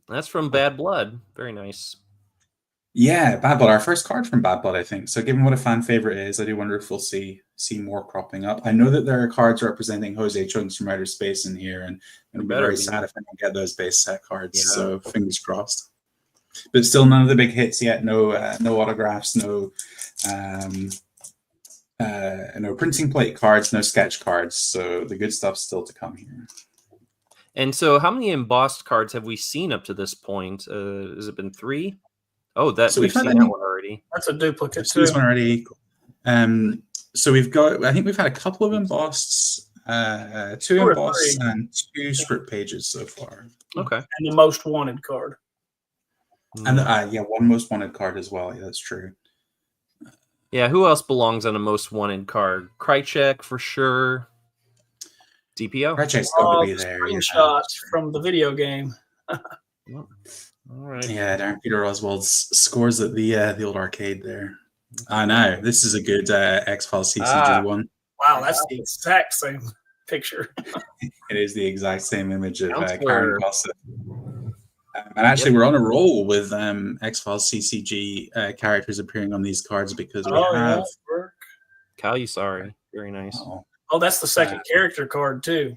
That's from Bad Blood. Very nice. Yeah, Bad Blood, our first card from Bad Blood, I think. So given what a fan favorite is, I do wonder if we'll see more cropping up. I know that there are cards representing Jose Chunks from Outer Space in here, and it'll be very sad if I don't get those base set cards. Yeah. So fingers crossed. But still, none of the big hits yet. No autographs. No printing plate cards. No sketch cards. So the good stuff's still to come here. And so, how many embossed cards have we seen up to this point? Has it been 3? Oh, So we've seen that one already. That's a duplicate I've seen this too. one already. So we've got. I think we've had a couple of embossed, 2 2 or embossed, 3. and 2 script pages so far. Okay. And the most wanted card. And 1 most wanted card as well. Yeah, that's true. Yeah, who else belongs on a most wanted card? 𝐗-𝐅i𝐥e𝐬 for sure. DPO. 𝐗-𝐅i𝐥e𝐬's got to be there. Screenshots from the video game. All right. Yeah, Darren Peter Oswald's scores at the old arcade there. I know. This is a good X-Files CCG one. Wow, that's the exact same picture. It is the exact same image of Counselor. Karen Gossip. And actually, we're on a roll with X-Files CCG characters appearing on these cards because we have... 𝐗-𝐅i𝐥e𝐬, very nice. Oh, that's the second character card too.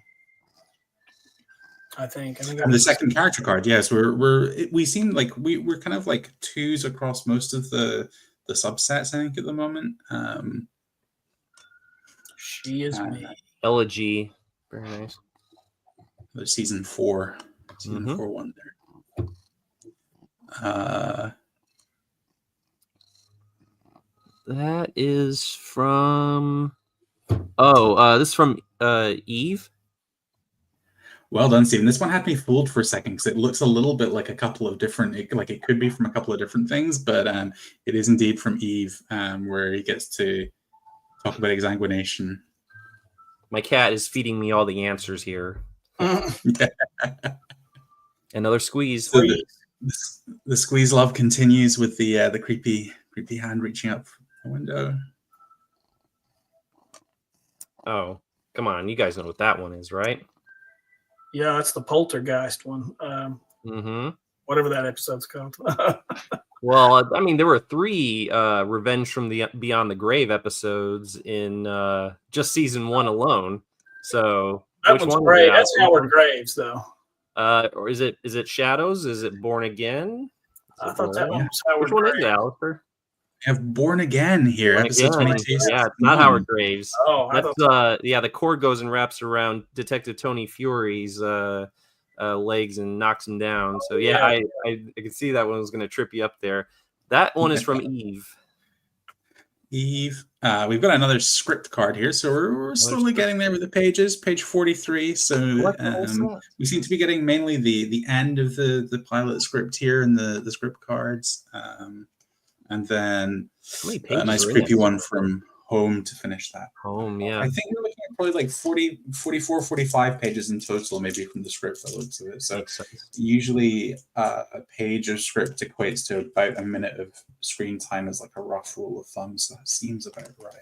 I think And the second character card, yes, we seem like we're kind of like 2s across most of the subsets, I think, at the moment. She is me. 𝐗-𝐅i𝐥e𝐬, very nice. There's season 4 one there. That is from. This is from 𝐗-𝐅i𝐥e𝐬. Well done, Stephen. This one had me fooled for a second because it looks a little bit like a couple of different, like it could be from a couple of different things, but it is indeed from 𝐗-𝐅i𝐥e𝐬, where he gets to talk about exsanguination. My cat is feeding me all the answers here. Another squeeze. So the squeeze love continues with the creepy hand reaching up the window. Oh, come on. You guys know what that one is, right? Yeah, that's the poltergeist one. Whatever that episode's called. Well, I mean, there were 3 Revenge from the Beyond the Grave episodes in just season 1 alone. So that one's great. That's Howard Graves, though. Or is it Shadows? Is it Born Again? I thought that one was Howard Which one Graves. is it, Alistair? We have Born Again here, episode 22. Yeah, it's not Howard Graves. Oh, that's the cord goes and wraps around Detective Tony Fury's legs and knocks him down. So yeah, I can see that one was going to trip you up there. That one is from 𝐗-𝐅i𝐥e𝐬. 𝐗-𝐅i𝐥e𝐬. We've got another script card here, so we're slowly getting there with the pages. Page 43. So we seem to be getting mainly the end of the pilot script here and the script cards. And then a nice creepy one from Home to finish that. Home, yeah. I think we're looking at probably like 40, 44, 45 pages in total, maybe from the script by the looks of it. So usually a page of script equates to about a minute of screen time as like a rough rule of thumb. So that seems about right.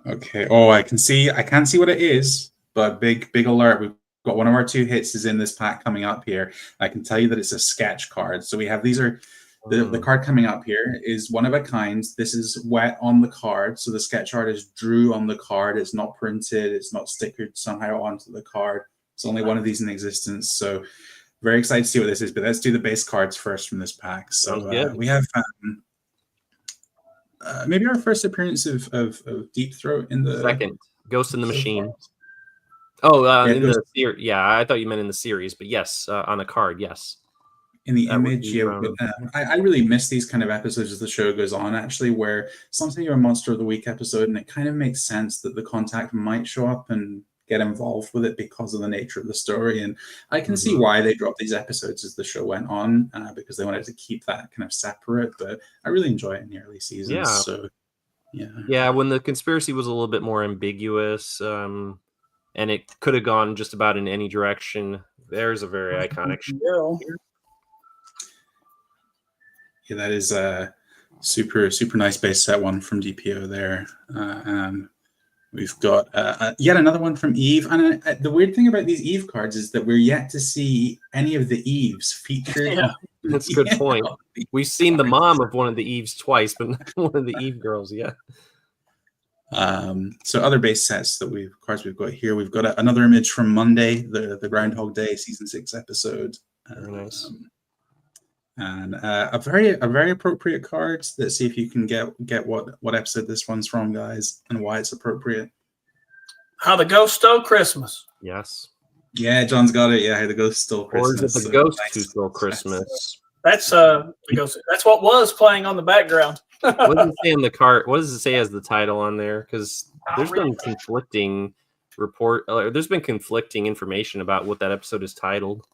Okay. Oh, I can't see what it is, but big alert. We've got one of our 2 hits is in this pack coming up here. I can tell you that it's a sketch card. So we have the card coming up here is one of a kind. This is wet on the card. So the sketch artist drew on the card. It's not printed. It's not stickered somehow onto the card. It's only one of these in existence. So very excited to see what this is. But let's do the base cards first from this pack. So we have maybe our first appearance of Deep Throat in the second Ghost in the Machine. Oh, in the series. Yeah, I thought you meant in the series, but yes, on a card, yes. In the image, yeah. I really miss these kind of episodes as the show goes on, actually, where something you're a Monster of the Week episode, and it kind of makes sense that the contact might show up and get involved with it because of the nature of the story. And I can see why they dropped these episodes as the show went on, because they wanted to keep that kind of separate. But I really enjoy it in the early seasons. Yeah. So, yeah, when the conspiracy was a little bit more ambiguous, and it could have gone just about in any direction. There's a very iconic show. Yeah, that is a super nice base set one from DPO there. We've got yet another one from 𝐗-𝐅i𝐥e𝐬. And the weird thing about these 𝐗-𝐅i𝐥e𝐬 cards is that we're yet to see any of the 𝐗-𝐅i𝐥e𝐬s featured. Yeah, that's a good point. We've seen the mom of one of the 𝐗-𝐅i𝐥e𝐬s, but not one of the 𝐗-𝐅i𝐥e𝐬s girls yet. So other base sets that cards we've got here. We've got another image from Monday, the Groundhog Day season 6 episode. Very nice. And a very appropriate card. Let's see if you can get what episode this one's from, guys, and why it's appropriate. How the Ghost Stole Christmas. Yes. Yeah, John's got it. Yeah, how the Ghost Stole Christmas. Or is it the Ghost Who Stole Christmas? That's the Ghost. That's what was playing on the background. What does it say on the card? What does it say as the title on there? Because there's been conflicting there's been conflicting information about what that episode is titled.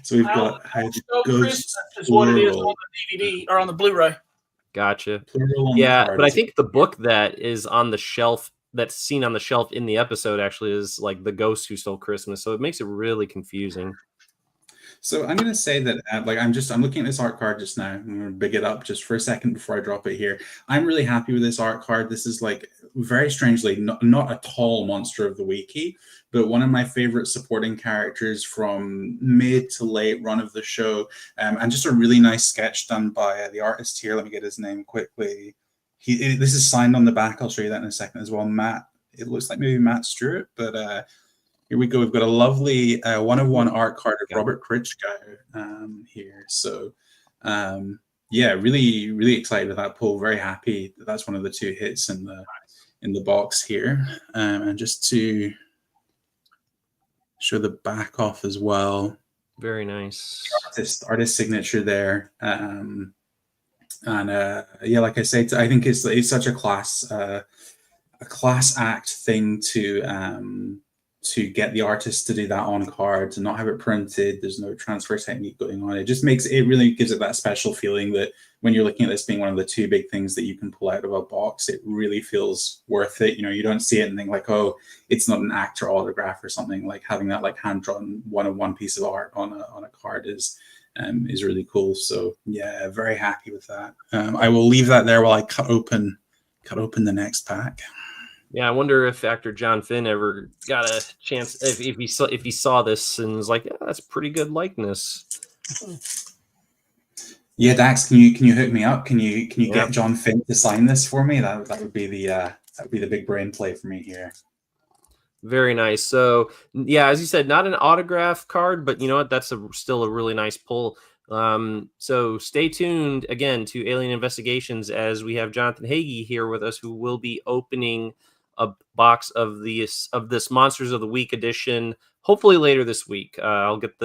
So we've got how the Ghost is what it is on the DVD or on the Blu-ray. Gotcha. Yeah, but I think the book that is on the shelf, that's seen on the shelf in the episode, actually is like The Ghost Who Stole Christmas. So it makes it really confusing. So I'm going to say that, I'm looking at this art card just now. I'm going to big it up just for a second before I drop it here. I'm really happy with this art card. This is like very strangely not a tall monster of the wiki, but one of my favorite supporting characters from mid to late run of the show. And just a really nice sketch done by the artist here. Let me get his name quickly. This is signed on the back. I'll show you that in a second as well. Matt. It looks like maybe Matt Stewart, but here we go. We've got a lovely 1/1 art card of Robert 𝐗-𝐅i𝐥e𝐬 here. So, yeah, really, really excited with that pull. Very happy that that's one of the 2 hits in the box here. And just to show the back off as well. Very nice. Artist signature there. Yeah, like I said, I think it's such a class act thing to get the artist to do that on card, to not have it printed. There's no transfer technique going on. It really gives it that special feeling that when you're looking at this being one of the 2 big things that you can pull out of a box, it really feels worth it. You don't see it and think like, oh, it's not an actor autograph or something. Like having that like hand-drawn 1/1 piece of art on a card is really cool. So yeah, very happy with that. I will leave that there while I cut open the next pack. Yeah, I wonder if actor John Finn ever got a chance, if he saw this and was like, yeah, that's pretty good likeness. Yeah, Dax, can you hook me up? Can you get John Finn to sign this for me? That would be the big brain play for me here. Very nice. So yeah, as you said, not an autograph card, but you know what? That's still a really nice pull. So stay tuned again to Alien Investigations as we have Jonathan 𝐗 here with us, who will be opening a box of this Monsters of the Week edition, hopefully later this week. I'll get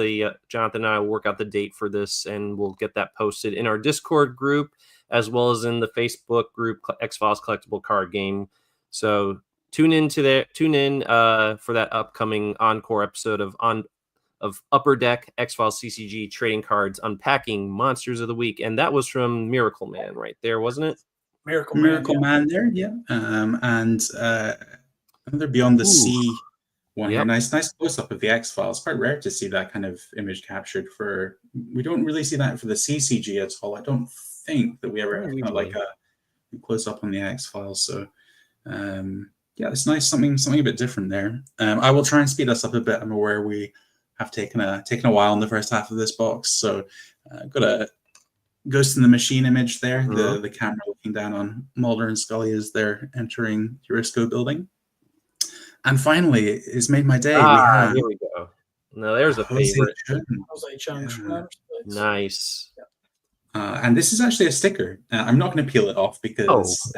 Jonathan and I will work out the date for this, and we'll get that posted in our Discord group as well as in the Facebook group X-Files Collectible Card Game. So tune in for that upcoming encore episode of Upper Deck X-Files CCG Trading Cards Unpacking Monsters of the Week, and that was from Miracle Man right there, wasn't it? Miracle Man there, yeah. And another Beyond the Sea one here. Nice close up of the X-Files. Quite rare to see that kind of image captured for. We don't really see that for the CCG at all. I don't think that we ever have kind of like a close up on the X-Files. So yeah, it's nice, something a bit different there. I will try and speed us up a bit. I'm aware we have taken a while in the first half of this box, so got a Ghost in the Machine image there. The camera looking down on Mulder and Scully as they're entering 𝐗-𝐅i𝐥e𝐬 building. And finally, it's made my day. Here we go. No, there's a favorite. Jose Chung. Nice. And this is actually a sticker. I'm not going to peel it off because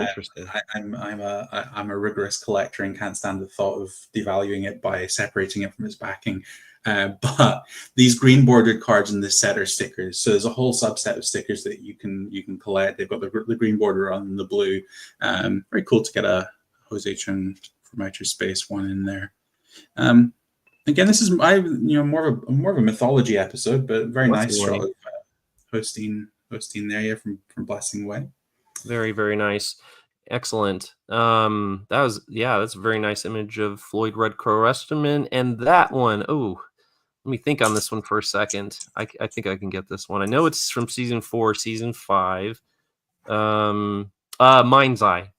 I'm a rigorous collector and can't stand the thought of devaluing it by separating it from its backing. But these green bordered cards in this set are stickers. So there's a whole subset of stickers that you can collect. They've got the green border on the blue. Very cool to get a Jose Chung from Outer Space one in there. Again, this is more of a mythology episode, but very nice shot of hosting there, from Blessing Way. Very, very nice. Excellent. That's a very nice image of Floyd Red Crow Westerman. And that one, let me think on this one for a second. I think I can get this one. I know it's from season 4, season 5. Mind's Eye.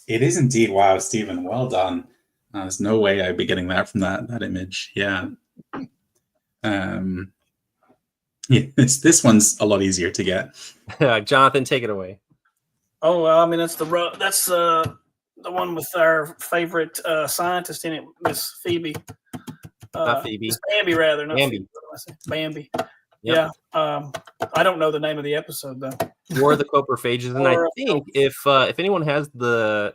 It is indeed. Wow, Stephen, well done. There's no way I'd be getting that from that image. Yeah. Yeah, this one's a lot easier to get. Jonathan, take it away. Oh well, I mean that's the one with our favorite scientist in it, Miss Phoebe. Not Phoebe. Miss Bambi, rather. Not Bambi. Phoebe. What am I saying? Bambi. Yep. Yeah. I don't know the name of the episode though. War of the Coprophages, and I War of think if anyone has the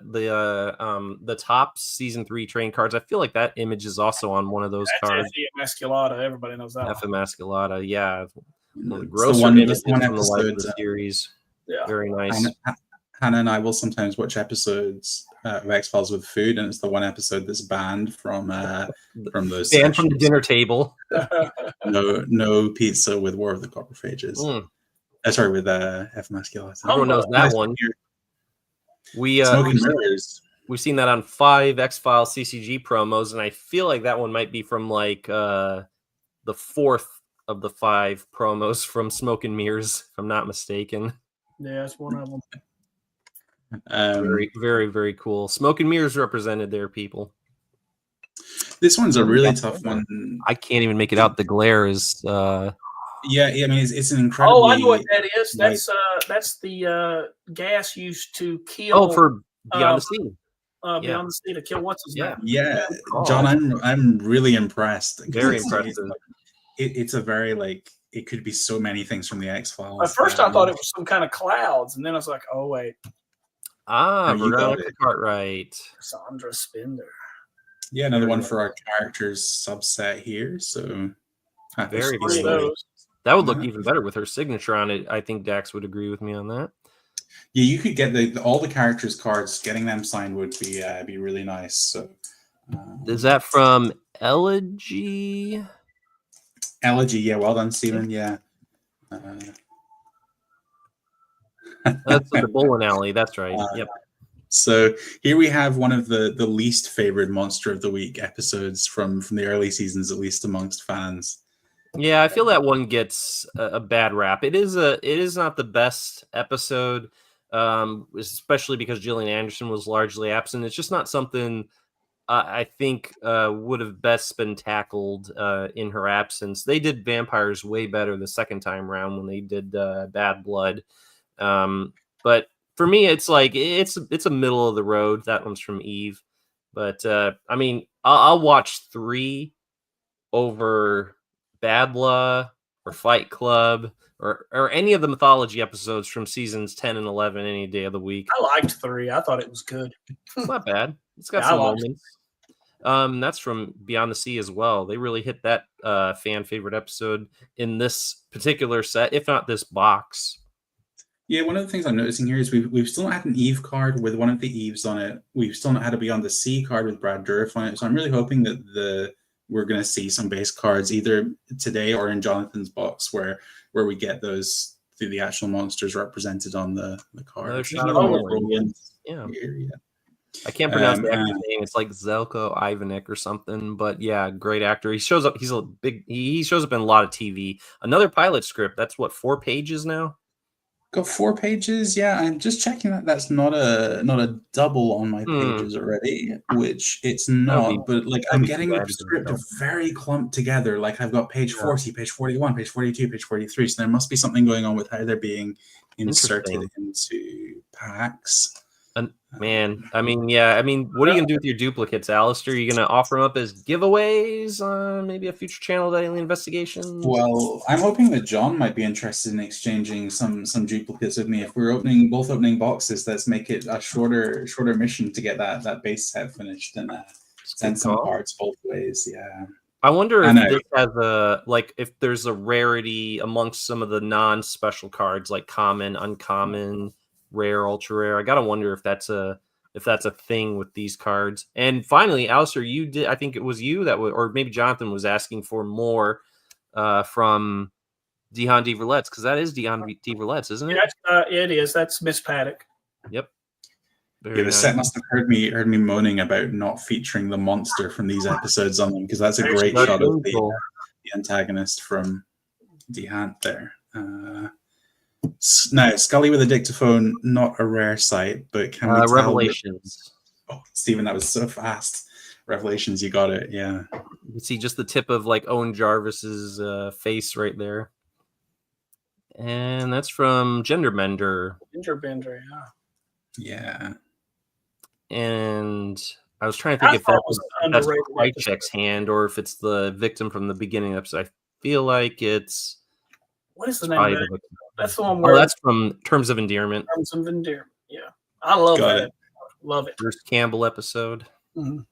top season 3 train cards, I feel like that image is also on one of those That's cards. 𝐸-𝐸masculata. Everybody knows that. 𝐸-𝐸masculata, yeah. The It's grosser one images from episode, the life of the series. Yeah. Very nice. Hannah and I will sometimes watch episodes of X-Files with food, and it's the one episode that's banned from those Banned from the sessions. dinner table. No pizza with War of the Coprophages. Sorry, with 𝐸-𝐸masculata. Everyone knows that one. Smoking Mirrors. We've seen that on 5 X-Files CCG promos, and I feel like that one might be from like the 4th of the 5 promos from Smoke and Mirrors, if I'm not mistaken. Yeah, it's one of them. Very, very, very cool. Smoke and Mirrors represented there, people. This one's a really tough one. I can't even make it out. The glare is. Yeah, I mean, it's an incredibly. Oh, I know what that is. That's the gas used to kill. Oh, for Beyond the Sea. Beyond the Sea to kill what's his name? Yeah, John, I'm really impressed. Very impressive. It's a very it could be so many things from the X-Files. At first, I thought it was some kind of clouds, and then I was like, "Oh wait." Veronica Cartwright. Sandra Spender. Yeah, another one for our characters subset here. So very cool. That would look even better with her signature on it. I think Dax would agree with me on that. Yeah, you could get all the characters' cards. Getting them signed would be really nice. So, is that from 𝐗-𝐅i𝐥e𝐬? 𝐗-𝐅i𝐥e𝐬, yeah. Well done, Stephen. Yeah. That's the bowling alley. That's right. Yep. So here we have one of the least favored Monster of the Week episodes from the early seasons, at least amongst fans. Yeah, I feel that one gets a bad rap. It is not the best episode, especially because Gillian Anderson was largely absent. It's just not something I think would have best been tackled in her absence. They did vampires way better the second time around when they did Bad Blood. But for me, it's like it's a middle of the road. That one's from Eve, but I mean, I'll watch 3 over Badla or Fight Club or any of the mythology episodes from seasons 10 and 11 any day of the week. I liked 3. I thought it was good. It's not bad. It's got some moments. That's from Beyond the Sea as well. They really hit that fan favorite episode in this particular set, if not this box. Yeah, one of the things I'm noticing here is we've still not had an Eve card with one of the Eves on it. We've still not had a Beyond the Sea card with Brad Dourif on it. So I'm really hoping that we're going to see some base cards either today or in Jonathan's box where we get those through the actual monsters represented on the card. Yeah. I can't pronounce the actor's name. It's like 𝐗-𝐅i𝐸e𝐬 or something, but yeah, great actor. He shows up. He shows up in a lot of TV. Another pilot script. That's what, 4 pages now? Got 4 pages. Yeah, I'm just checking that that's not a double on my pages already, which it's not. But I'm getting the script very clumped together. Like I've got page 40, page 41, page 42, page 43. So there must be something going on with how they're being inserted into packs. Man, I mean, what are you gonna do with your duplicates, Alastair? Are you gonna offer them up as giveaways on maybe a future channel to Alien Investigations? Well, I'm hoping that John might be interested in exchanging some duplicates with me. If we're both opening boxes, let's make it a shorter mission to get that base set finished and send some cards both ways. Yeah. I wonder if this has if there's a rarity amongst some of the non-special cards like common, uncommon, rare, ultra rare. I gotta wonder if that's a thing with these cards. And finally, Alastair, you did. I think it was you or maybe Jonathan was asking for more from 𝐗-𝐅i𝐸e𝐬 deviates, because that is 𝐗-𝐅i𝐸e𝐬 deviates, isn't it? Yeah, it is. That's Miss Paddock. Yep. The set must have heard me moaning about not featuring the monster from these episodes on them, because that's a great shot of the antagonist from 𝐗-𝐅i𝐸e𝐬 there. Now, Scully with a dictaphone, not a rare sight, but can we tell Revelations. Oh, Stephen, that was so fast. Revelations, you got it. Yeah. You see just the tip of Owen Jarvis's face right there. And that's from Genderbender. Genderbender, yeah. and I was trying to think I if thought it was an that's underrated 𝐗-𝐅i𝐥e𝐬's hand or if it's the victim from the beginning of the episode. I feel like it's What is the it's name probably of the that? victim. That's the one Oh, where that's from Terms of Endearment, Berns and Endearment. Yeah, I love Got that. it. Love it. Bruce Campbell episode. Mhm.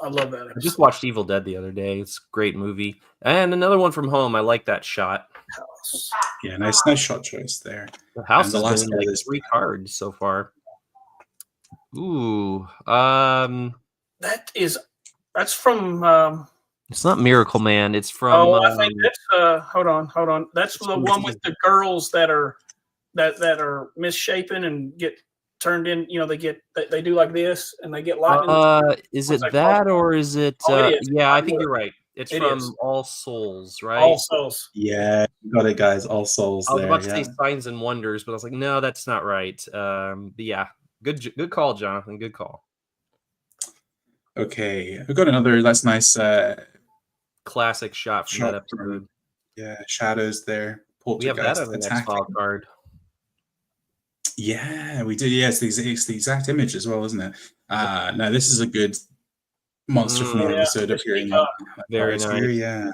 I love that. I just watched Evil Dead the other day. It's a great movie. And another one from home. I like that shot. House. Yeah, nice shot choice there. The house And the has last been card like is 3 cards so far. Ooh. That's from. It's not Miracle Man. It's from. Oh, I think that's. Hold on. That's the from one with the girls that are misshapen and get turned in. You know, they do like this and they get lightning. Is What's it that called? that or is it? Oh, it is. Yeah, I I think knew you're right. It's It from is. All Souls, right? All Souls. Yeah, you got it, guys. All souls I was there. about to Yeah. say Signs and Wonders, but I was like, no, that's not right. But yeah, good call, Jonathan. Good call. Okay, we've got another. That's nice. Classic shot from Shot that from- episode. Yeah, shadows there. We have that Poltergeist on the next attacking. file card. Yeah, we do. Yeah, it's the exact image as well, isn't it? Now this is a good monster from the Yeah, episode this appearing week, on very cards nice. here. Yeah,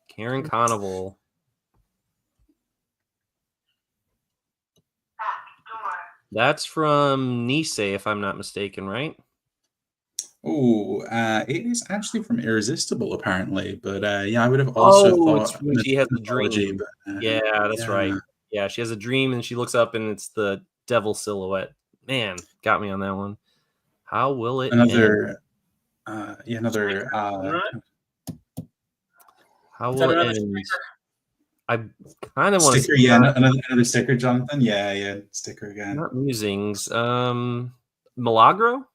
Karen Carnival. That's from 𝐗-𝐅i𝐥e𝐬, if I'm not mistaken, right? oh, it is actually from Irresistible, apparently. But yeah, I would have also it's thought when she has the mythology, dream. but, Yeah, that's right. Yeah, she has a dream and she looks up and it's the devil silhouette. Man, got me on that one. How will it end? Another. All right. How Is that will it another end? sticker? I kind of want to sticker. see Yeah, not, another sticker, Jonathan. Yeah, sticker again. not musings. Milagro?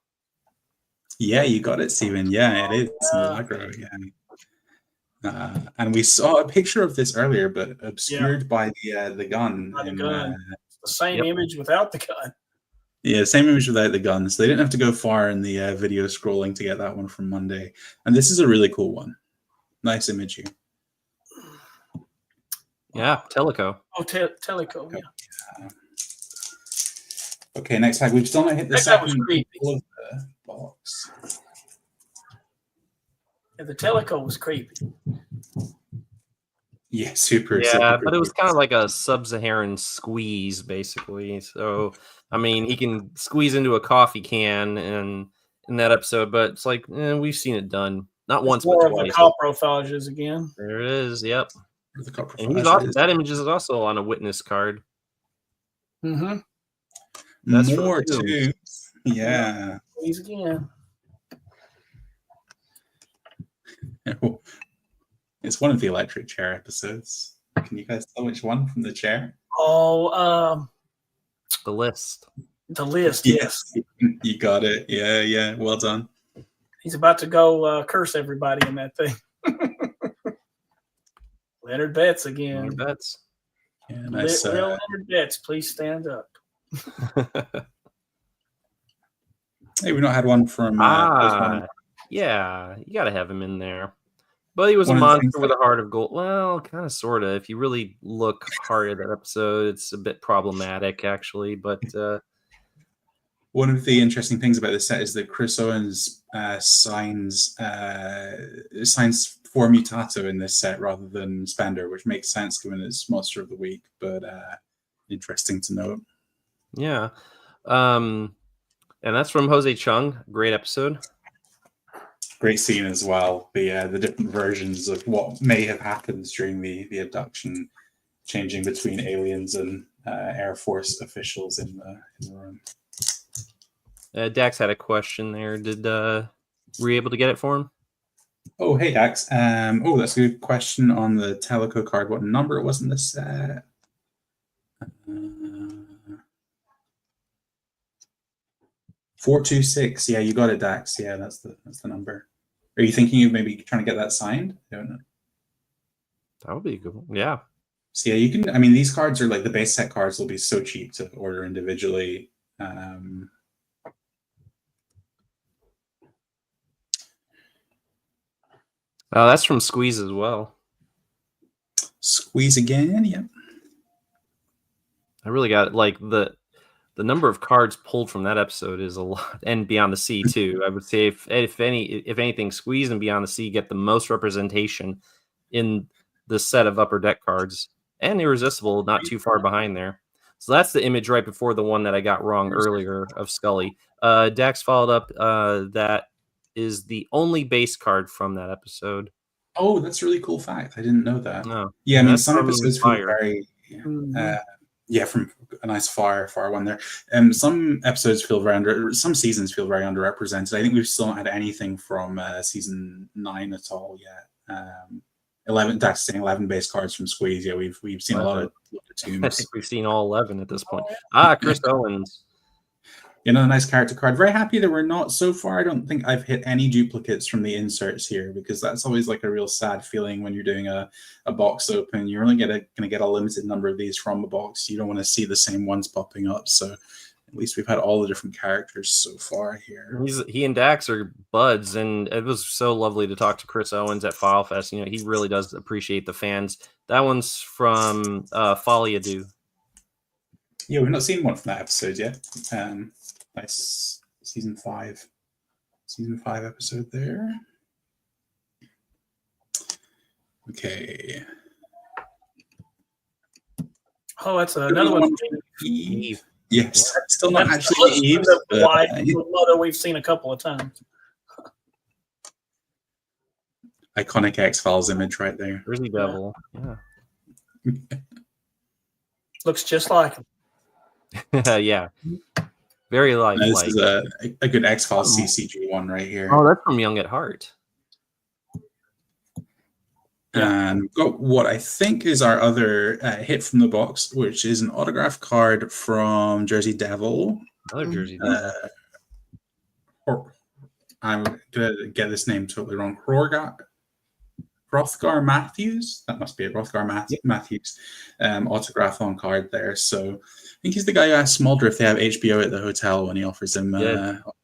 Yeah, you got it, Steven. Yeah, it is Milagro again. And we saw a picture of this earlier, but obscured by the gun. By the in, gun. The same Yep. image without the gun. Yeah, same image without the gun. So they didn't have to go far in the video scrolling to get that one from Monday. And this is a really cool one. Nice image here. Yeah, Teleco. Oh, Teleco. Yeah. Okay, next tag. We've still not hit the That was second creepy. pull of the box. Yeah, the Teleco was creepy. Yeah, super. Yeah, super but it was creepy. kind of like a sub-Saharan squeeze, basically. So, I mean, he can squeeze into a coffee can in that episode, but it's like we've seen it done not once, More but of the twice. coprophages again. There it is. Yep. The copper And he's flash also, is- that image is also on a witness card. Mm-hmm. That's from more Joost. too. Yeah. Please again. It's one of the electric chair episodes. Can you guys tell which one from the chair? Oh, The list. the list. Yes. You got it. Yeah. Well done. He's about to go curse everybody in that thing. Leonard Betts again. Your bets. Yeah, nice. Real Leonard Betts, please stand up. Hey, we've not had one from. Yeah, you got to have him in there. But he was One a of the monster things with a heart of gold. Well, kind of, sort of. If you really look hard at that episode, it's a bit problematic, actually. But One of the interesting things about this set is that Chris Owens signs for Mutato in this set rather than Spender, which makes sense given it's Monster of the Week. But interesting to note. yeah. And that's from Jose Chung. Great episode. Great scene as well. The different versions of what may have happened during the abduction, changing between aliens and Air Force officials in the room. Dax had a question there. Were you able to get it for him? Oh, hey Dax. That's a good question on the Teleco card. What number it was in the set? 426. Yeah, you got it, Dax. Yeah, that's the number. Are you thinking of maybe trying to get that signed? I don't know. That would be a good one. Yeah. So yeah, you can. I mean, these cards are like the base set cards will be so cheap to order individually. That's from Squeeze as well. Squeeze again. Yep. I really got like the number of cards pulled from that episode is a lot, and Beyond the Sea too. I would say if anything, Squeeze and Beyond the Sea get the most representation in the set of Upper Deck cards, and Irresistible not too far behind there. So that's the image right before the one that I got wrong earlier of Scully. Dax followed up. That is the only base card from that episode. Oh, that's a really cool fact. I didn't know that. No. Yeah, I mean, That's some from episodes feel Fire. very, from a nice fire one there. Some episodes feel some seasons feel very underrepresented. I think we've still not had anything from season 9 at all yet. 11, that's saying 11 base cards from Squeeze. Yeah, we've seen a lot of tombs. I think we've seen all 11 at this point. Chris Owens. A nice character card. Very happy that we're not so far. I don't think I've hit any duplicates from the inserts here, because that's always like a real sad feeling when you're doing a box open. You're only going to get a limited number of these from a box. You don't want to see the same ones popping up. So at least we've had all the different characters so far here. He and Dax are buds, and it was so lovely to talk to Chris Owens at FileFest. He really does appreciate the fans. That one's from Foliadu. Yeah, we've not seen one from that episode yet. Nice season 5 episode there. Okay. Oh, that's another one. Eve. Yes, still not actually Eve. Mother we've seen a couple of times. Iconic X-Files image right there. Jersey Devil. Yeah. Looks just like him. Yeah. Very like. This is a good X-Files CCG one right here. Oh, that's from Young at Heart. And we've got what I think is our other hit from the box, which is an autograph card from Jersey Devil. Another Jersey Devil. I'm going to get this name totally wrong. Hrothgar Matthews. That must be it. Hrothgar Matthews autograph on card there. So I think he's the guy who asked Smolder if they have HBO at the hotel when he offers him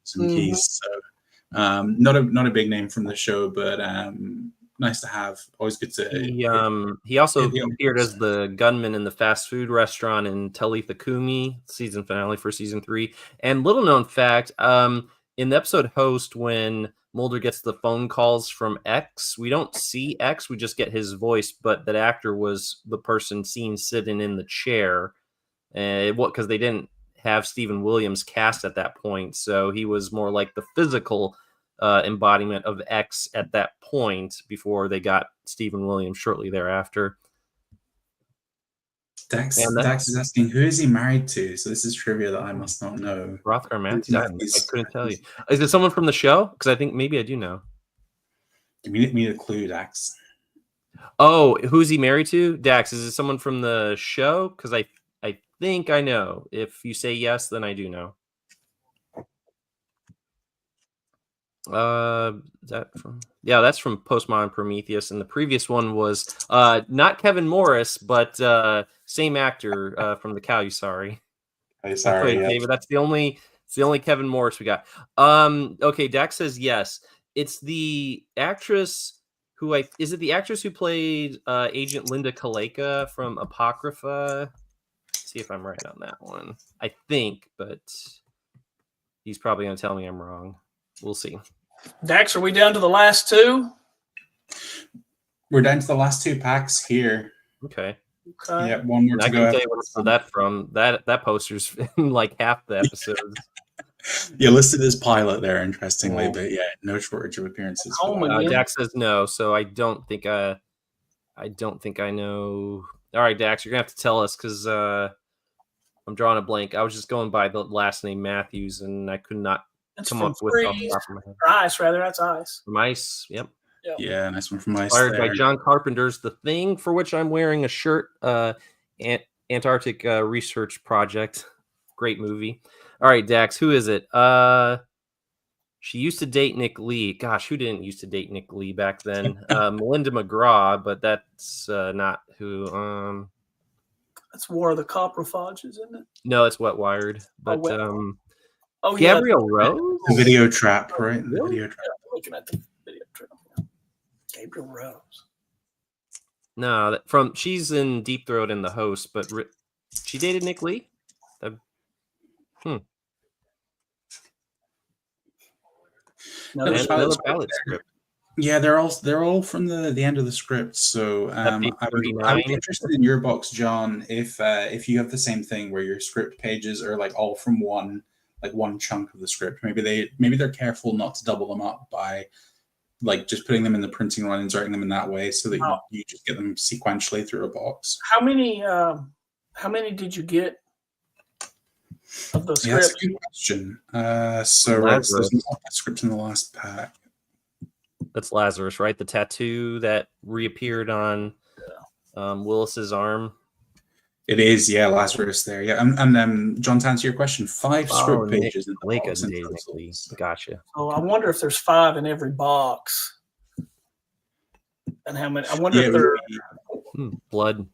some keys. So not a big name from the show, but nice to have. Always good to. He also appeared as the gunman in the fast food restaurant in Talitha Kumi season finale for season 3. And little known fact, in the episode Host, when Mulder gets the phone calls from X, we don't see X, we just get his voice, but that actor was the person seen sitting in the chair. Because they didn't have Stephen Williams cast at that point, so he was more like the physical embodiment of X at that point before they got Stephen Williams shortly thereafter. Dax is asking, who is he married to? So this is trivia that I must not know. Hrothgar Matthews. I couldn't tell you. Is it someone from the show? Because I think maybe I do know. Give me a clue, Dax. Oh, who's he married to? Dax, is it someone from the show? Because I think I know. If you say yes, then I do know. That's from Postmodern Prometheus, and the previous one was not Kevin Morris, but same actor from the *𝐗-𝐅i𝐥e𝐬. Sorry, David. That's the only Kevin Morris we got. Okay, Dax says yes. It's the actress who is it the actress who played Agent Linda Kaleka from Apocrypha? Let's see if I'm right on that one. I think, but he's probably going to tell me I'm wrong. We'll see. Dax, are we down to the last 2? We're down to the last 2 packs here. Okay. Yeah, one more to go. I can tell you what's that from. That poster's in like half the episodes. You listed as pilot there, interestingly, but yeah, no shortage of appearances. Dax says no, so I don't think I know. All right, Dax, you're gonna have to tell us because I'm drawing a blank. I was just going by the last name Matthews, and I could not come up with off the top of my head. Ice, rather. That's Ice. From Ice, yep. Yeah, nice one from Ice. Inspired by John Carpenter's The Thing, for which I'm wearing a shirt. Antarctic Research Project. Great movie. All right, Dax, who is it? She used to date Nick Lee. Gosh, who didn't used to date Nick Lee back then? Melinda McGraw, but that's not who. That's War of the Coprophages, isn't it? No, it's Wet Wired. But yeah, Gabrielle Rose? The Video Trap, right? Really? The Video Trap. Yeah, looking at the Video Trap. Yeah. Gabrielle Rose. No, she's in Deep Throat and The Host, but she dated Nick Lee? Another pilot script. Yeah, they're all from the end of the script. So I would be interested in your box, John, if you have the same thing where your script pages are like all from one chunk of the script. Maybe they're careful not to double them up by like just putting them in the printing run, inserting them in that way, so that you just get them sequentially through a box. How many did you get of the script? Yeah, that's a good question. There's a script in the last pack. That's Lazarus, right? The tattoo that reappeared on Willis's arm. It is, yeah, Lazarus there. Yeah, and John, to answer your question, 5 script pages in the box. Gotcha. Oh, I wonder if there's 5 in every box. And how many? I wonder if they're blood.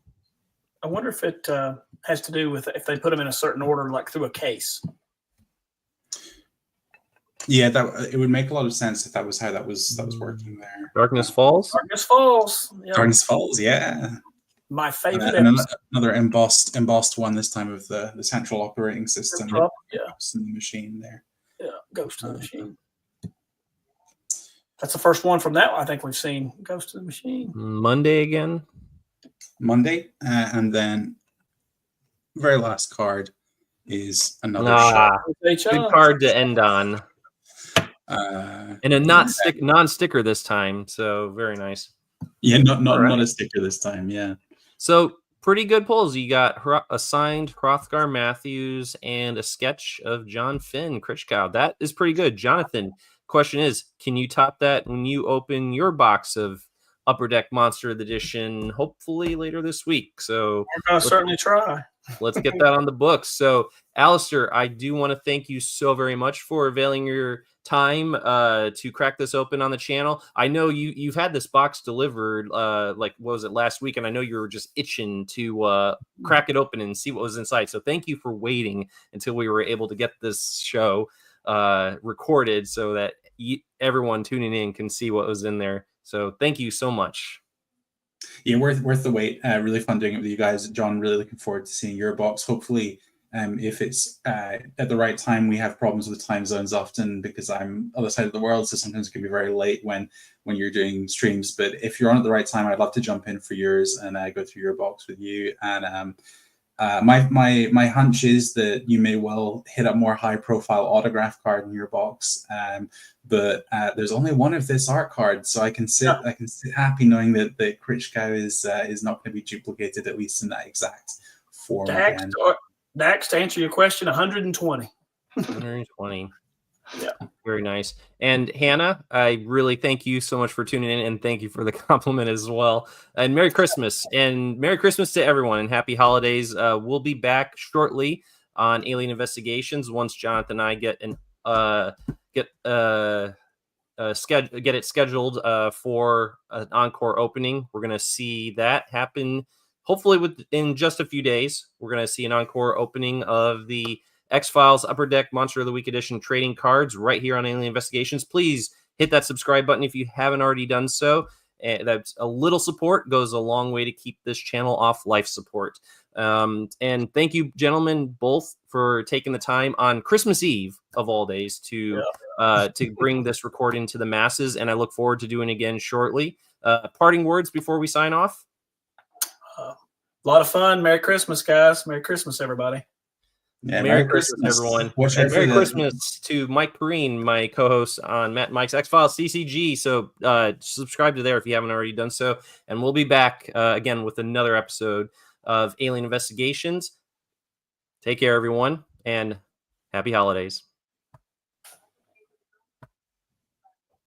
I wonder if it has to do with if they put them in a certain order, like through a case. Yeah, it would make a lot of sense if that was how that was working there. Darkness Falls. Darkness Falls. Yeah. Darkness Falls. Yeah. My favorite. And another embossed one this time of the central operating system. Yeah. In the machine there. Yeah, Ghost of the Machine. That's the first one from that one I think we've seen. Ghost of the Machine. Monday again. And then very last card is another shot. Good card to end on. And a non-sticker this time, so very nice. Yeah, not a sticker this time. Yeah. So pretty good pulls. You got a signed Hrothgar Matthews and a sketch of John Finn 𝐗-𝐅i𝐥e𝐬. That is pretty good. Jonathan, question is, can you top that when you open your box of Upper Deck Monster Edition, hopefully later this week? So we're gonna certainly try. Let's get that on the books. So, Alastair, I do want to thank you so very much for availing your time to crack this open on the channel. I know you've had this box delivered, like, what was it, last week? And I know you were just itching to crack it open and see what was inside. So thank you for waiting until we were able to get this show recorded so that everyone tuning in can see what was in there. So thank you so much. Yeah, worth the wait. Really fun doing it with you guys. John, really looking forward to seeing your box. Hopefully, if it's at the right time. We have problems with time zones often because I'm other side of the world, so sometimes it can be very late when you're doing streams. But if you're on at the right time, I'd love to jump in for yours and go through your box with you. And my hunch is that you may well hit a more high-profile autograph card in your box. But there's only one of this art card, so I can sit happy knowing that 𝐗-𝐅i𝐥e𝐬 is not going to be duplicated, at least in that exact form. Dax, to answer your question, 120. 120. Yeah. Very nice. And Hannah, I really thank you so much for tuning in, and thank you for the compliment as well. And Merry Christmas, and Merry Christmas to everyone, and Happy Holidays. We'll be back shortly on Alien Investigations once Jonathan and I get it scheduled for an encore opening. We're gonna see that happen hopefully within just a few days. We're gonna see an encore opening of the X-Files Upper Deck Monster of the Week Edition trading cards right here on Alien Investigations. Please hit that subscribe button if you haven't already done so. That's a little support goes a long way to keep this channel off life support. And thank you, gentlemen, both for taking the time on Christmas Eve of all days to bring this recording to the masses. And I look forward to doing it again shortly. Parting words before we sign off. A lot of fun. Merry Christmas, guys. Merry Christmas, everybody. Yeah, Merry Christmas, everyone. And Merry Christmas to Mike Perrine, my co-host on Matt and Mike's X-Files CCG. So subscribe to there if you haven't already done so. And we'll be back again with another episode of Alien Investigations. Take care, everyone, and happy holidays.